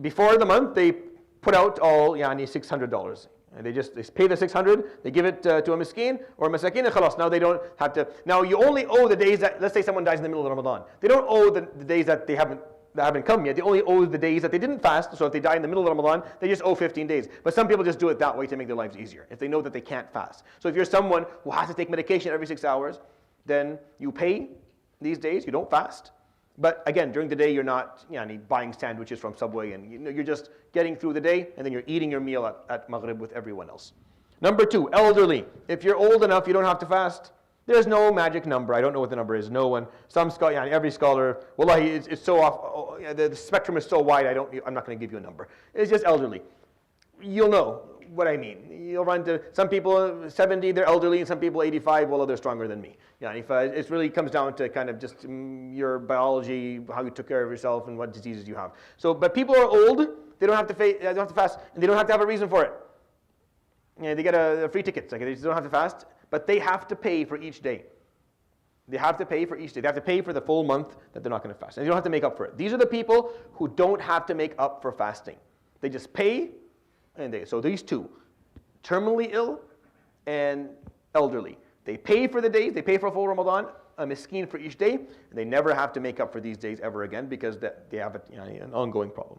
Before the month, they put out all $600. And they pay the $600, they give it to a miskin or a masakin, and khalas. Now they don't have to. Now you only owe the days that, let's say someone dies in the middle of Ramadan. They don't owe the days that they haven't come yet. They only owe the days that they didn't fast. So if they die in the middle of Ramadan, they just owe 15 days. But some people just do it that way to make their lives easier, if they know that they can't fast. So if you're someone who has to take medication every 6 hours, then you pay these days, you don't fast. But again, during the day, you're not buying sandwiches from Subway, and you're just getting through the day, and then you're eating your meal at Maghrib with everyone else. Number 2, elderly. If you're old enough, you don't have to fast. There's no magic number. I don't know what the number is. No one. Every scholar. Wallahi, it's so off. The spectrum is so wide. I'm not going to give you a number. It's just elderly. You'll know what I mean. You'll run to some people 70. They're elderly, and some people 85. Well, they're stronger than me. It really comes down to kind of just your biology, how you took care of yourself, and what diseases you have. So, but people are old. They don't have to fast, and they don't have to have a reason for it. They get a free ticket. They just don't have to fast. But they have to pay for each day. They have to pay for each day. They have to pay for the full month that they're not going to fast. And you don't have to make up for it. These are the people who don't have to make up for fasting. They just pay, so these two, terminally ill and elderly. They pay for the days, they pay for a full Ramadan, a miskin for each day, and they never have to make up for these days ever again because they have an ongoing problem.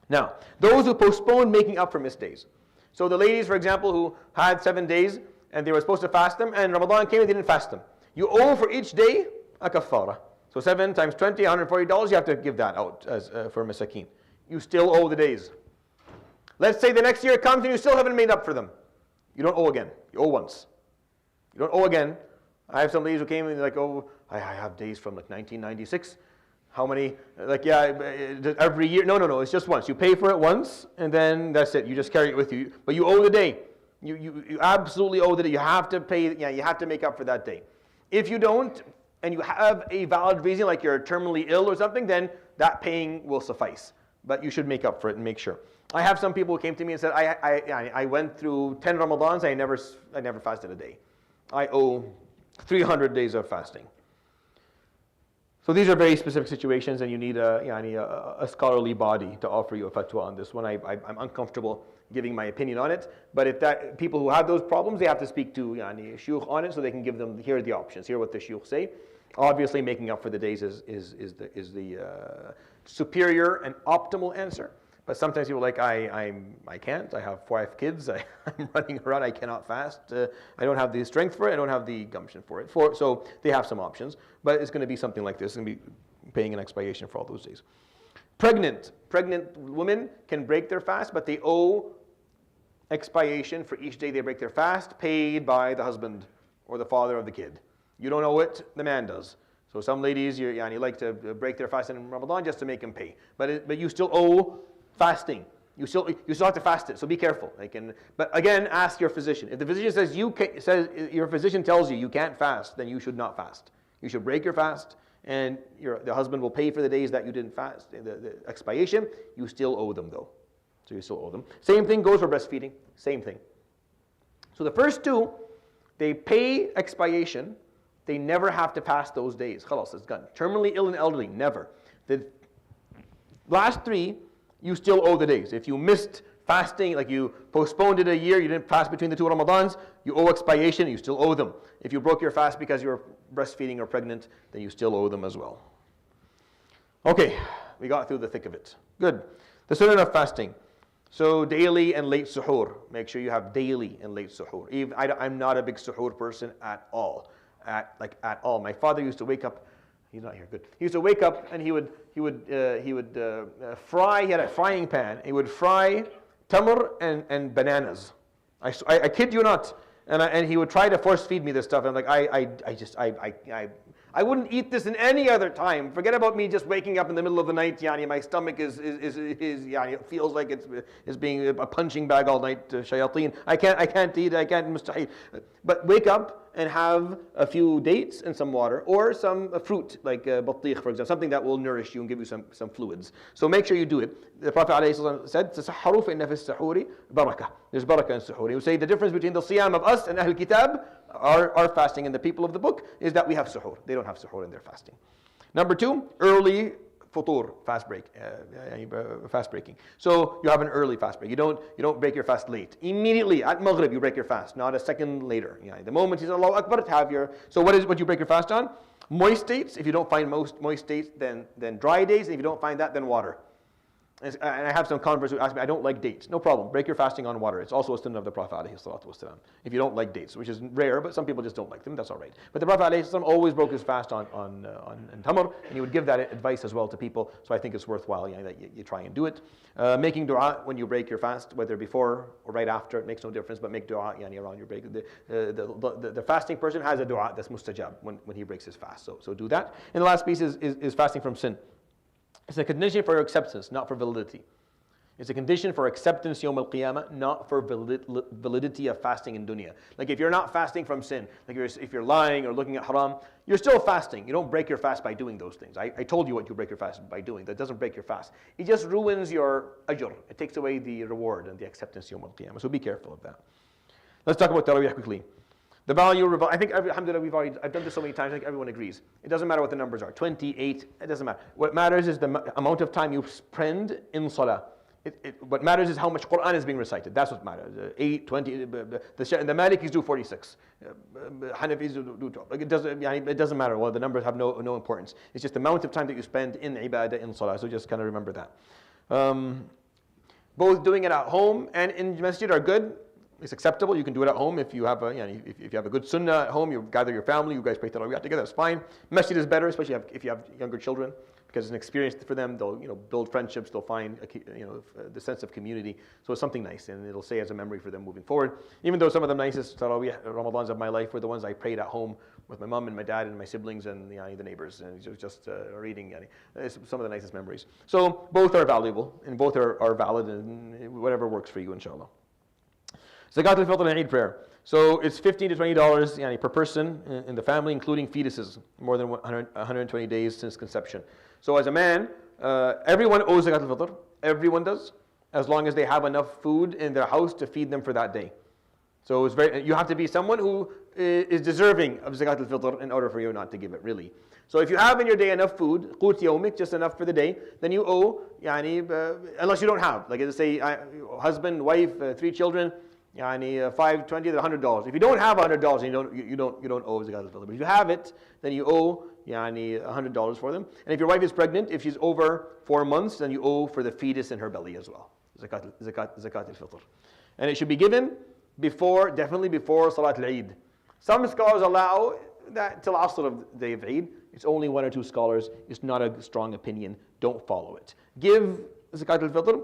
Now, those who postpone making up for missed days. So the ladies, for example, who had 7 days, and they were supposed to fast them, and Ramadan came and they didn't fast them. You owe for each day a kafara. So 7 times 20, $140, you have to give that out as for masakin. You still owe the days. Let's say the next year comes and you still haven't made up for them. You don't owe again. You owe once. You don't owe again. I have some ladies who came and they're like, oh, I have days from 1996. How many? Every year. No. It's just once. You pay for it once, and then that's it. You just carry it with you. But you owe the day. You absolutely owe the day. You have to pay. You have to make up for that day. If you don't, and you have a valid reason, like you're terminally ill or something, then that paying will suffice. But you should make up for it and make sure. I have some people who came to me and said, I went through 10 Ramadans. I never fasted a day. I owe 300 days of fasting. So these are very specific situations, and you need a scholarly body to offer you a fatwa on this one. I'm uncomfortable giving my opinion on it, but if people who have those problems, they have to speak to shuyukh on it, so they can give them, here are the options, here are what the shuyukh say. Obviously, making up for the days is the superior and optimal answer. But sometimes people are like, I can't, I have 5 kids, I'm running around, I cannot fast, I don't have the strength for it, I don't have the gumption for it. So they have some options, but it's going to be something like this, it's going to be paying an expiation for all those days. Pregnant women can break their fast, but they owe expiation for each day they break their fast, paid by the husband or the father of the kid. You don't owe it, the man does. So some ladies, you like to break their fast in Ramadan just to make them pay. But you still owe fasting. You still have to fast it, so be careful. But again, ask your physician. If the physician says your physician tells you can't fast, then you should not fast. You should break your fast and the husband will pay for the days that you didn't fast, the expiation, you still owe them though. So you still owe them. Same thing goes for breastfeeding, same thing. So the first two, they pay expiation, they never have to fast those days. Khalas, it's gone. Terminally ill and elderly, never. The last three, you still owe the days. If you missed fasting, like you postponed it a year, you didn't fast between the two Ramadans, you owe expiation, you still owe them. If you broke your fast because you were breastfeeding or pregnant, then you still owe them as well. Okay, we got through the thick of it. Good. The sunnah of fasting. So daily and late suhoor. Make sure you have daily and late suhoor. I'm not a big suhoor person at all. At all. My father used to wake up. He's not here. Good. He used to wake up and he would fry. He had a frying pan. He would fry tamr and bananas. I kid you not. And he would try to force feed me this stuff. I'm like, I wouldn't eat this in any other time. Forget about me just waking up in the middle of the night. Yani, my stomach is yani, it feels like it's being a punching bag all night. Shayateen. I can't eat. I can't mustahil. But wake up and have a few dates and some water, or some fruit like batikh, for example, something that will nourish you and give you some fluids. So make sure you do it. The Prophet ﷺ said, "Tasahharu fa inna fi as-sahuri barakah." There's barakah in suhoor. He would say the difference between the siyam of us and Ahl Kitab, our fasting, and the people of the book, is that we have suhoor. They don't have suhoor in their fasting. Number two, early futur, fast breaking. So you have an early fast break. You don't break your fast late. Immediately at Maghrib you break your fast, not a second later. The moment you say Allahu Akbar, have your. So what you break your fast on? Moist dates. If you don't find moist dates, then dry days. And if you don't find that, then water. And I have some converts who ask me, I don't like dates. No problem. Break your fasting on water. It's also a sunnah of the Prophet ﷺ. If you don't like dates, which is rare, but some people just don't like them, that's all right. But the Prophet ﷺ always broke his fast on tamr, and he would give that advice as well to people. So I think it's worthwhile that you try and do it. Making dua when you break your fast, whether before or right after, it makes no difference, but make dua around your break. The fasting person has a dua that's mustajab when he breaks his fast. So do that. And the last piece is fasting from sin. It's a condition for acceptance, not for validity. It's a condition for acceptance Yawm al-Qiyamah, not for validity of fasting in dunya. Like if you're not fasting from sin, like if you're lying or looking at haram, you're still fasting. You don't break your fast by doing those things. I told you what you break your fast by doing. That doesn't break your fast. It just ruins your ajr. It takes away the reward and the acceptance Yawm al-Qiyamah. So be careful of that. Let's talk about Taraweeh quickly. The value, I think, alhamdulillah, I've done this so many times, I think everyone agrees. It doesn't matter what the numbers are, 28, it doesn't matter. What matters is the amount of time you spend in salah. What matters is how much Quran is being recited. That's what matters. 8, 20, the Malikis do 46. Hanafis do 12. It doesn't matter. Well, the numbers have no importance. It's just the amount of time that you spend in ibadah, in salah. So just kind of remember that. Both doing it at home and in masjid are good. It's acceptable. You can do it at home if you have a good sunnah at home. You gather your family. You guys pray tarawih together. That's fine. Masjid is better, especially if you have younger children, because it's an experience for them. They'll build friendships. They'll find the sense of community. So it's something nice, and it'll stay as a memory for them moving forward. Even though some of the nicest tarawih Ramadans of my life were the ones I prayed at home with my mom and my dad and my siblings and the neighbors, and just reading. Some of the nicest memories. So both are valuable and both are valid, and whatever works for you, inshallah. Zakat al-Fitr and Eid prayer. So it's $15 to $20 per person in the family, including fetuses, more than 120 days since conception. So as a man, everyone owes Zakat al-Fitr. Everyone does, as long as they have enough food in their house to feed them for that day. So you have to be someone who is deserving of Zakat al-Fitr in order for you not to give it, really. So if you have in your day enough food, qut yawmik, just enough for the day, then you owe, unless you don't have. Like say, husband, wife, 3 children, 5, 20, $100. If you don't have $100, you don't owe Zakat al-Fitr. But if you have it, then you owe $100 for them. And if your wife is pregnant, if she's over 4 months, then you owe for the fetus in her belly as well. Zakat al-Fitr. And it should be given definitely before Salat al-Eid. Some scholars allow that till Asr of the day of Eid. It's only 1 or 2 scholars. It's not a strong opinion. Don't follow it. Give Zakat al-Fitr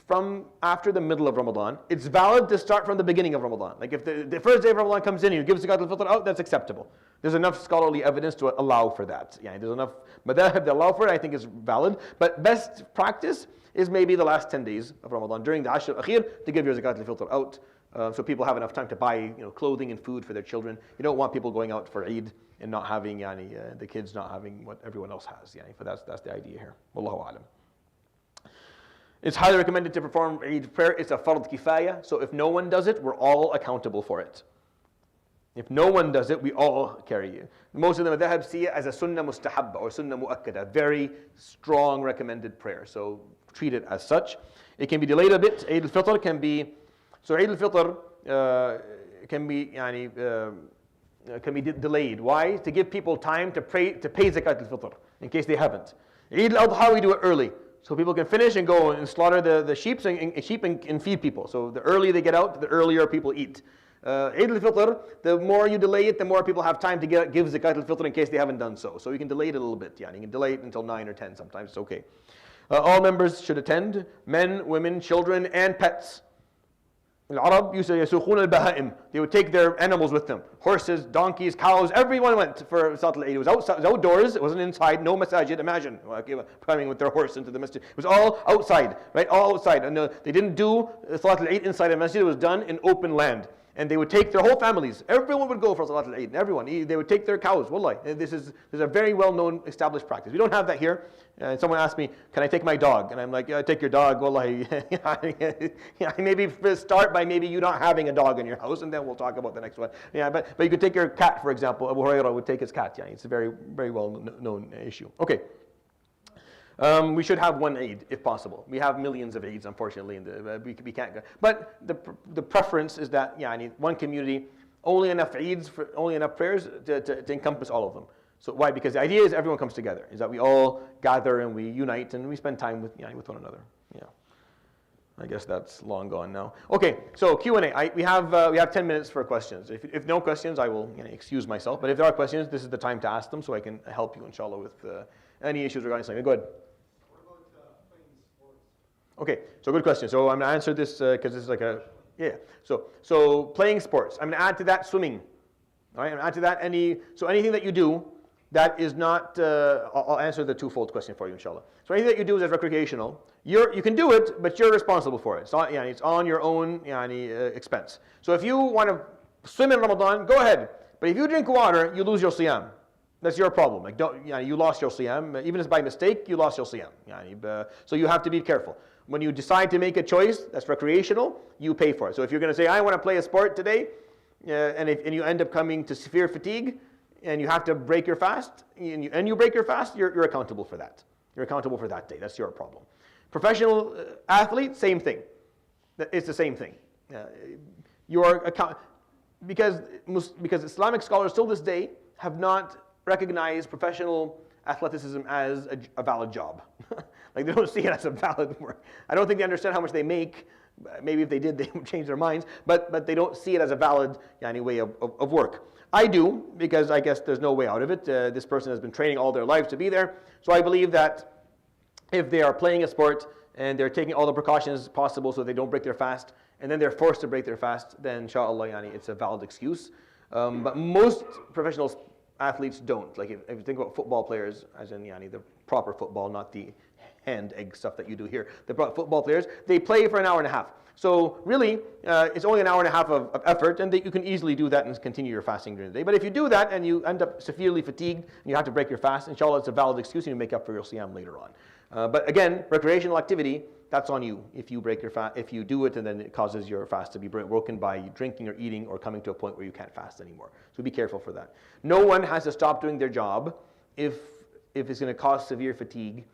from after the middle of Ramadan. It's valid to start from the beginning of Ramadan. Like if the first day of Ramadan comes in and you give Zakat al-Fitr out, that's acceptable. There's enough scholarly evidence to allow for that. There's enough madhahib that allow for it. I think is valid. But best practice is maybe the last 10 days of Ramadan, during the Ashr al-Akhir, to give your Zakat al-Fitr out. So people have enough time to buy clothing and food for their children. You don't want people going out for Eid and not having the kids not having what everyone else has. But that's the idea here. Wallahu alam. It's highly recommended to perform Eid prayer. It's a fard kifaya. So if no one does it, we're all accountable for it. If no one does it, we all carry it. Most of the madhab see it as a sunnah mustahabba or sunnah mu'akkada, very strong recommended prayer. So treat it as such. It can be delayed a bit. Eid al-Fitr can be, so Eid al-Fitr can be delayed. Why? To give people time to pay Zakat al-Fitr, in case they haven't. Eid al-Adha, we do it early. So people can finish and go and slaughter the sheep and feed people. So the earlier they get out, the earlier people eat. Eid al-Fitr, the more you delay it, the more people have time to give Zakat al-Fitr in case they haven't done so. So you can delay it a little bit. You can delay it until 9 or 10 sometimes. It's okay. All members should attend, men, women, children, and pets. Al-Arab used to yasukhun al-baha'im. They would take their animals with them. Horses, donkeys, cows, everyone went for Salat al-Eid. It was outdoors, it wasn't inside, no masajid. Imagine coming with their horse into the masjid. It was all outside, right? All outside. And they didn't do Salat al-Eid inside a masjid, it was done in open land. And they would take their whole families. Everyone would go for Salat al-Eid. Everyone. They would take their cows. Wallahi. This is a very well-known established practice. We don't have that here. Someone asked me, can I take my dog? And I'm like, yeah, take your dog. Wallahi. Maybe start by maybe you not having a dog in your house, and then we'll talk about the next one. Yeah, but you could take your cat, for example. Abu Hurairah would take his cat. Yeah, it's a very, very well-known issue. Okay. We should have one Eid if possible. We have millions of Eids, unfortunately, we can't go. But the preference is that one community, only enough Eids, only enough prayers to encompass all of them. So why? Because the idea is everyone comes together, is that we all gather and we unite and we spend time with one another. Yeah, I guess that's long gone now. Okay, so Q&A. We have 10 minutes for questions. If no questions, I will excuse myself. But if there are questions, this is the time to ask them, so I can help you, inshallah, with any issues regarding something. Go ahead. Okay, so good question. So I'm going to answer this because this is like So playing sports. I'm going to add to that swimming. All right, I'm going to add to that anything that you do that is not. I'll answer the twofold question for you, inshallah. So anything that you do is recreational. You can do it, but you're responsible for it. It's on your own expense. So if you want to swim in Ramadan, go ahead. But if you drink water, you lose your siyam. That's your problem. Like you lost your siyam. Even if it's by mistake, you lost your siyam. So you have to be careful. When you decide to make a choice that's recreational, you pay for it. So if you're going to say, I want to play a sport today, and you end up coming to severe fatigue, and you have to break your fast, and you break your fast, you're accountable for that. You're accountable for that day. That's your problem. Professional athlete, same thing. It's the same thing. Because Islamic scholars till this day have not recognized professional athleticism as a valid job. Like they don't see it as a valid work. I don't think they understand how much they make. Maybe if they did, they would change their minds. But they don't see it as a valid way of work. I do, because I guess there's no way out of it. This person has been training all their lives to be there. So I believe that if they are playing a sport and they're taking all the precautions possible so they don't break their fast, and then they're forced to break their fast, then inshallah, it's a valid excuse. But most professional athletes don't. Like if you think about football players, as in the proper football, not the hand egg stuff that you do here. The football players, they play for an hour and a half. So really, it's only an hour and a half of effort, and you can easily do that and continue your fasting during the day. But if you do that and you end up severely fatigued and you have to break your fast, inshallah, it's a valid excuse and you make up for your siyam later on. But again, recreational activity, that's on you. If you break your fast, if you do it and then it causes your fast to be broken by drinking or eating or coming to a point where you can't fast anymore. So be careful for that. No one has to stop doing their job if it's going to cause severe fatigue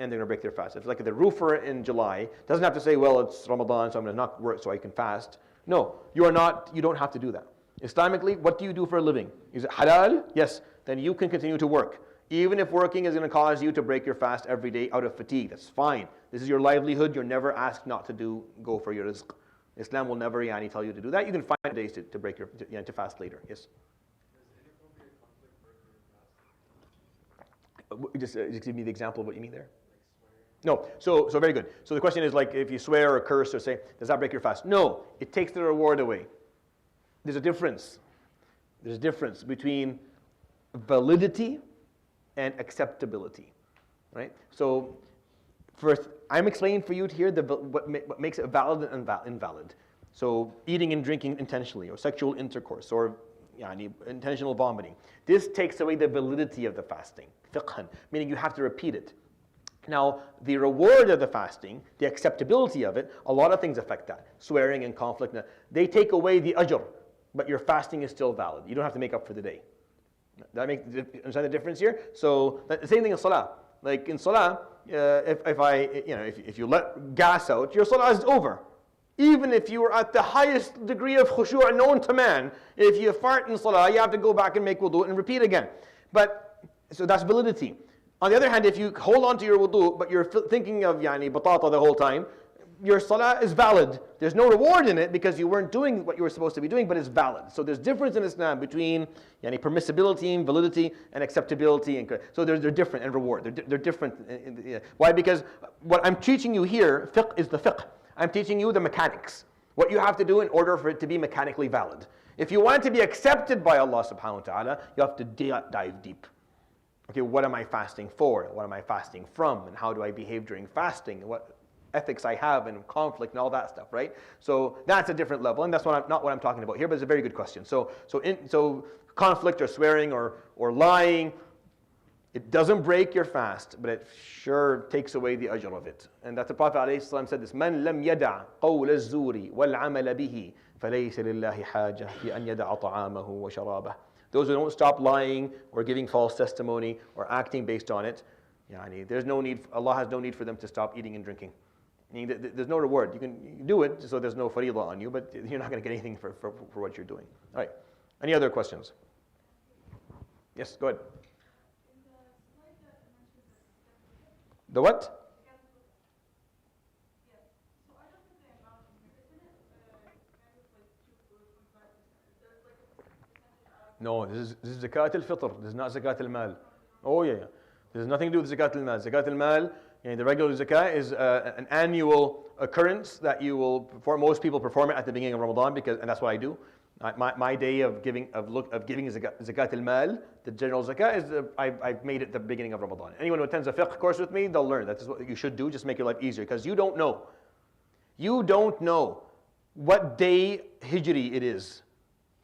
and they're going to break their fast. If like the roofer in July doesn't have to say, well, it's Ramadan, so I'm going to not work so I can fast. No, you don't have to do that. Islamically, what do you do for a living? Is it halal? Yes, then you can continue to work. Even if working is going to cause you to break your fast every day out of fatigue, that's fine. This is your livelihood. You're never asked not to go for your rizq. Islam will never tell you to do that. You can find days to break to fast later. Yes. Just give me the example of what you mean there. No, so very good. So the question is like if you swear or curse or say, does that break your fast? No, it takes the reward away. There's a difference. There's a difference between validity and acceptability, right? So first, I'm explaining for you here what makes it valid and invalid. So eating and drinking intentionally, or sexual intercourse, or intentional vomiting. This takes away the validity of the fasting, fiqhan, meaning you have to repeat it. Now, the reward of the fasting, the acceptability of it, a lot of things affect that. Swearing and conflict, they take away the ajr, but your fasting is still valid. You don't have to make up for the day. Understand the difference here? So the same thing in salah. Like in salah, if you let gas out, your salah is over. Even if you are at the highest degree of khushu' known to man, if you fart in salah, you have to go back and make wudu and repeat again. So that's validity. On the other hand, if you hold on to your wudu, but you're thinking of batata the whole time, your salah is valid. There's no reward in it because you weren't doing what you were supposed to be doing, but it's valid. So there's difference in Islam between permissibility and validity and acceptability. So they're different in reward. They're different. Why? Because what I'm teaching you here, fiqh is the fiqh. I'm teaching you the mechanics. What you have to do in order for it to be mechanically valid. If you want it to be accepted by Allah subhanahu wa ta'ala, you have to dive deep. Okay, what am I fasting for? What am I fasting from? And how do I behave during fasting? What ethics I have and conflict and all that stuff, right? So that's a different level, and that's not what I'm talking about here, but it's a very good question. So conflict or swearing or lying, it doesn't break your fast, but it sure takes away the ajr of it. And that the Prophet ﷺ said this, مَنْ لَمْ يَدَعْ قَوْلَ الزُّورِ وَالْعَمَلَ بِهِ فَلَيْسَ لِلَّهِ حَاجَةٌ فِي أَنْ يَدَعَ طَعَامَهُ وَشَرَابَهُ. Those who don't stop lying or giving false testimony or acting based on it, there's no need, Allah has no need for them to stop eating and drinking. There's no reward. You can do it, so there's no fariḍah on you, but you're not going to get anything for what you're doing. All right. Any other questions? Yes, go ahead. The what? No, this is Zakat al-Fitr. This is not Zakat al-Mal. Oh yeah. This has nothing to do with Zakat al-Mal. Zakat al-Mal, the regular Zakat is an annual occurrence that you will perform. Most people perform it at the beginning of Ramadan and that's what I do. My day of giving Zakat al-Mal, the general Zakat, is I've made it the beginning of Ramadan. Anyone who attends a fiqh course with me, they'll learn that this is what you should do. Just make your life easier because you don't know. You don't know what day Hijri it is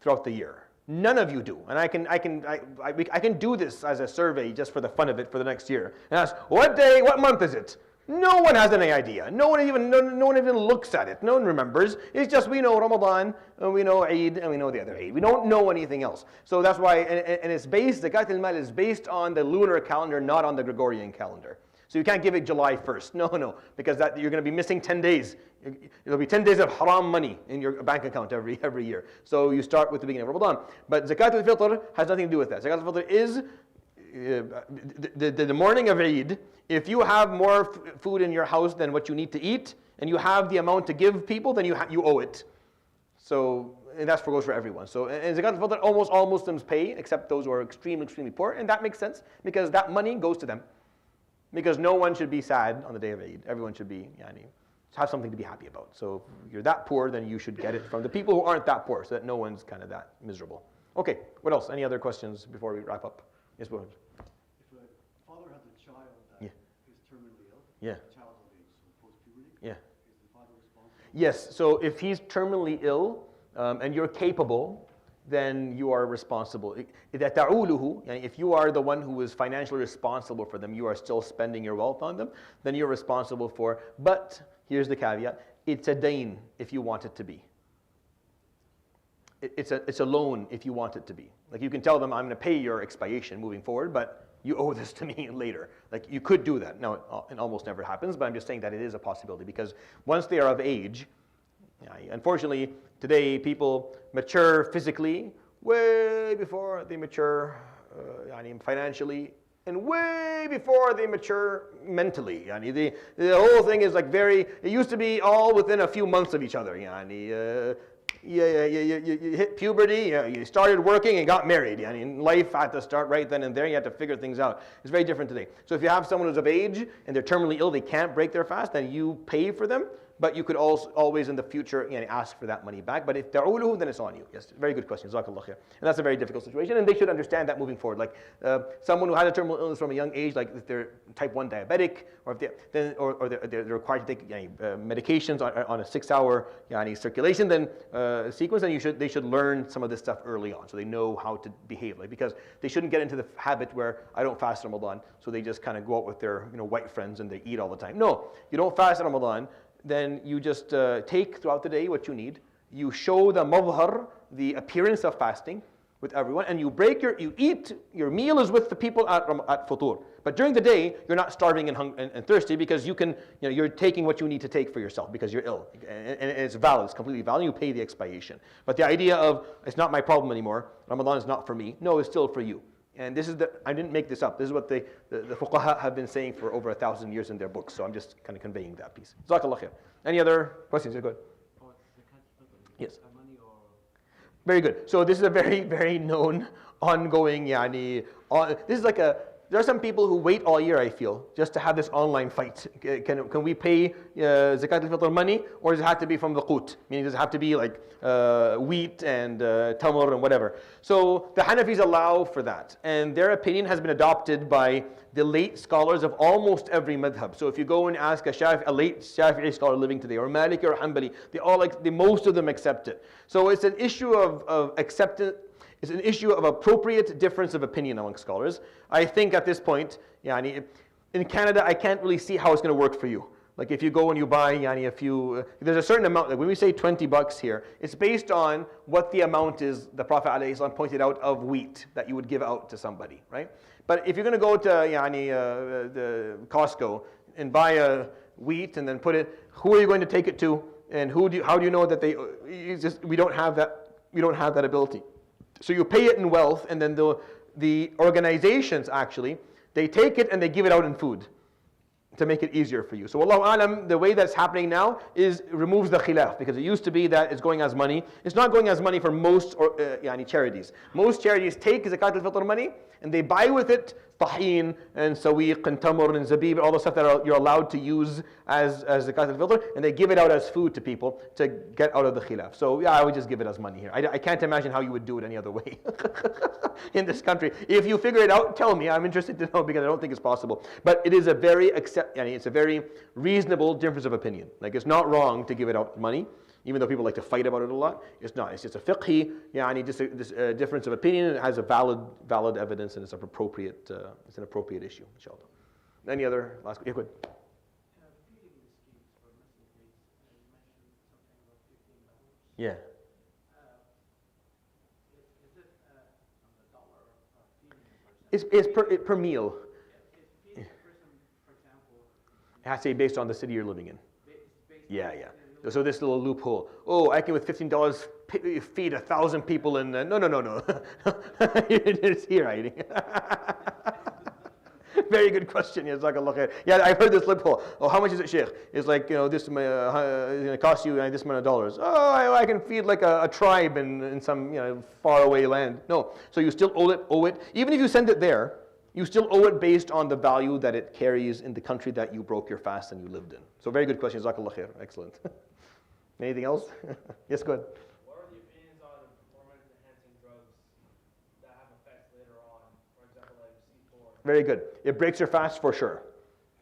throughout the year. None of you do, and I can do this as a survey just for the fun of it for the next year and ask what day, what month is it? No one has any idea. No one even looks at it. No one remembers. It's just we know Ramadan and we know Eid and we know the other Eid. We don't know anything else. So that's why, and it's based. Zakat al-Mal is based on the lunar calendar, not on the Gregorian calendar. So you can't give it July 1st. No, because you're going to be missing 10 days. It'll be 10 days of haram money in your bank account every year. So you start with the beginning of Ramadan. But Zakat al-Fitr has nothing to do with that. Zakat al-Fitr is the morning of Eid. If you have more food in your house than what you need to eat, and you have the amount to give people, then you owe it. So and that goes for everyone. So and Zakat al-Fitr, almost all Muslims pay, except those who are extremely poor, and that makes sense because that money goes to them. Because no one should be sad on the day of Eid. Everyone should be, have something to be happy about. So if you're that poor, then you should get it from the people who aren't that poor, so that no one's kind of that miserable. Okay, what else? Any other questions before we wrap up? Yes, go ahead. If a father has a child that is terminally ill, a child of age, so post-puberty, is the father responsible? Yes, so if he's terminally ill and you're capable, then you are responsible. If you are the one who is financially responsible for them, you are still spending your wealth on them, then you're responsible for, but here's the caveat, it's a dain if you want it to be. It's a loan if you want it to be. Like you can tell them, I'm going to pay your expiation moving forward, but you owe this to me later. Like you could do that. Now, it almost never happens, but I'm just saying that it is a possibility because once they are of age, unfortunately, today people mature physically way before they mature financially and way before they mature mentally. The whole thing is like it used to be all within a few months of each other. You hit puberty, you started working and got married. Life had to start right then and there. You had to figure things out. It's very different today. So if you have someone who's of age and they're terminally ill, they can't break their fast, then you pay for them. but you could also always in the future ask for that money back. But if ta'uluhu, then it's on you. Yes, very good question. Jazakallah khair. And that's a very difficult situation, and they should understand that moving forward. Like someone who has a terminal illness from a young age, like if they're type 1 diabetic, or if they're required to take medications on a 6-hour circulation then sequence, then they should learn some of this stuff early on, so they know how to behave. Like, because they shouldn't get into the habit where I don't fast Ramadan, so they just kind of go out with their white friends and they eat all the time. No, you don't fast Ramadan. Then you just take throughout the day what you need. You show the mazhar, the appearance of fasting with everyone, and you eat, your meal is with the people at futur. But during the day, you're not starving and thirsty, because you're taking what you need to take for yourself because you're ill. And it's valid, it's completely valid, you pay the expiation. But the idea of, it's not my problem anymore, Ramadan is not for me. No, it's still for you. And this is I didn't make this up. This is what the fuqaha have been saying for over 1,000 years in their books. So I'm just kind of conveying that piece. Jazakallah khair. Any other questions? Go ahead. Yes. Very good. So this is a very, very known, ongoing, this is like there are some people who wait all year, I feel, just to have this online fight. Can we pay Zakat al-Fitr money, or does it have to be from the qut? Meaning, does it have to be like wheat and tamar and whatever? So the Hanafis allow for that, and their opinion has been adopted by the late scholars of almost every madhab. So if you go and ask a late Shafi'i scholar living today, or Maliki or Hanbali, most of them accept it. So it's an issue of acceptance. It's an issue of appropriate difference of opinion among scholars. I think at this point, in Canada, I can't really see how it's going to work for you. Like if you go and you buy a few, there's a certain amount, like when we say $20 here, it's based on what the amount is, the Prophet ﷺ pointed out, of wheat that you would give out to somebody, right? But if you're going to go to the Costco and buy a wheat and then put it, who are you going to take it to? And how do you know that we don't have that ability? So you pay it in wealth, and then the organizations actually, they take it and they give it out in food to make it easier for you. So Wallahu Alam, the way that's happening now removes the khilaf, because it used to be that it's going as money. It's not going as money for most charities. Most charities take Zakat al-Fitr money and they buy with it taheen and sawiq and tamr and zabib, all the stuff that you're allowed to use as Zakat al-Fitr, and they give it out as food to people to get out of the khilaf. So I would just give it as money here. I can't imagine how you would do it any other way in this country. If you figure it out, tell me. I'm interested to know, because I don't think it's possible. But it is a very reasonable difference of opinion. Like, it's not wrong to give it out money, even though people like to fight about it a lot. It's not. It's just a fiqhi, just a difference of opinion. It has a valid evidence, and it's an appropriate issue, inshallah. Any other last question? Yeah, go ahead. Yeah. It's per meal. It has to be based on the city you're living in. Yeah. So this little loophole. Oh, I can with $15 feed 1,000 people in. No. It's here, I think. Very good question. Yeah, I've heard this loophole. Oh, how much is it, Sheikh? It's like, this is going to cost you this amount of dollars. Oh, I can feed like a tribe in some faraway land. No. So you still owe it. Even if you send it there, you still owe it based on the value that it carries in the country that you broke your fast and you lived in. So very good question. Jazakallah khair. Excellent. Anything else? Yes, go ahead. What are the opinions on performance-enhancing drugs that have effects later on? For example, like C4. Very good. It breaks your fast for sure.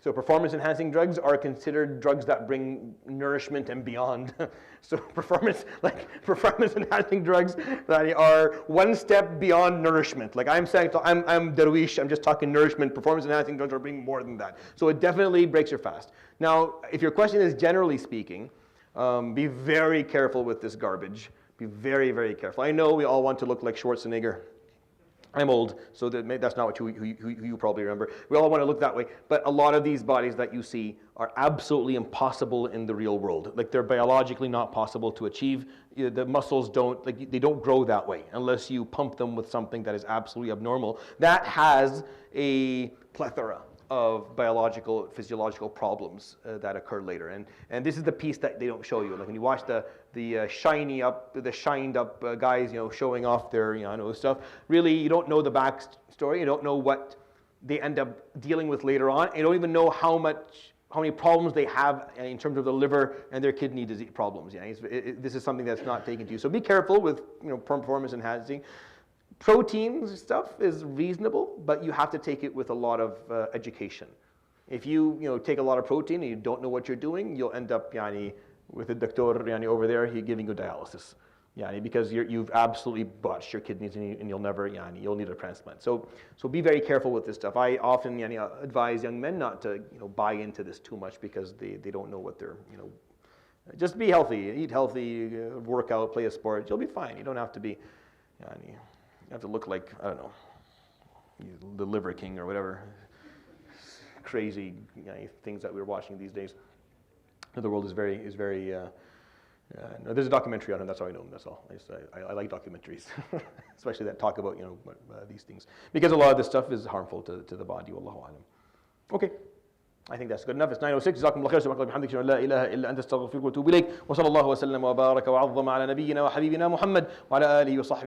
So performance-enhancing drugs are considered drugs that bring nourishment and beyond. So performance-enhancing drugs that are one step beyond nourishment. Like I'm saying, I'm Darwish, I'm just talking nourishment. Performance-enhancing drugs are bringing more than that. So it definitely breaks your fast. Now, if your question is generally speaking, be very careful with this garbage. Be very, very careful. I know we all want to look like Schwarzenegger. I'm old, so that's not what you probably remember. We all want to look that way, but a lot of these bodies that you see are absolutely impossible in the real world. Like, they're biologically not possible to achieve. The muscles they don't grow that way unless you pump them with something that is absolutely abnormal. That has a plethora of biological, physiological problems that occur later, and this is the piece that they don't show you. Like when you watch the shined up guys, showing off their stuff. Really, you don't know the backstory. You don't know what they end up dealing with later on. You don't even know how how many problems they have in terms of the liver and their kidney disease problems. This is something that's not taken to you. So be careful with performance enhancing. Proteins stuff is reasonable, but you have to take it with a lot of education. If you take a lot of protein and you don't know what you're doing, you'll end up with the doctor over there, he's giving you dialysis. Because you've absolutely botched your kidneys and you'll never, you'll need a transplant. So be very careful with this stuff. I often advise young men not to buy into this too much because they don't know what they're, just be healthy, eat healthy, work out, play a sport. You'll be fine. You don't have to be, you have to look like, I don't know, the Liver King or whatever crazy things that we're watching these days. The world is very. No, there's a documentary on him. That's how I know him. That's all. I like documentaries, especially that talk about these things, because a lot of this stuff is harmful to the body. Wallahu alam. Okay. I think that's good enough. It's 9:06. جزاكم الله خير. سبحانك اللهم وبحمدك لا إله إلا أنت أستغفرك وأتوب إليك. وصلى الله وسلم وبارك وعظم على نبينا وحبيبنا محمد وعلى آله وصحبه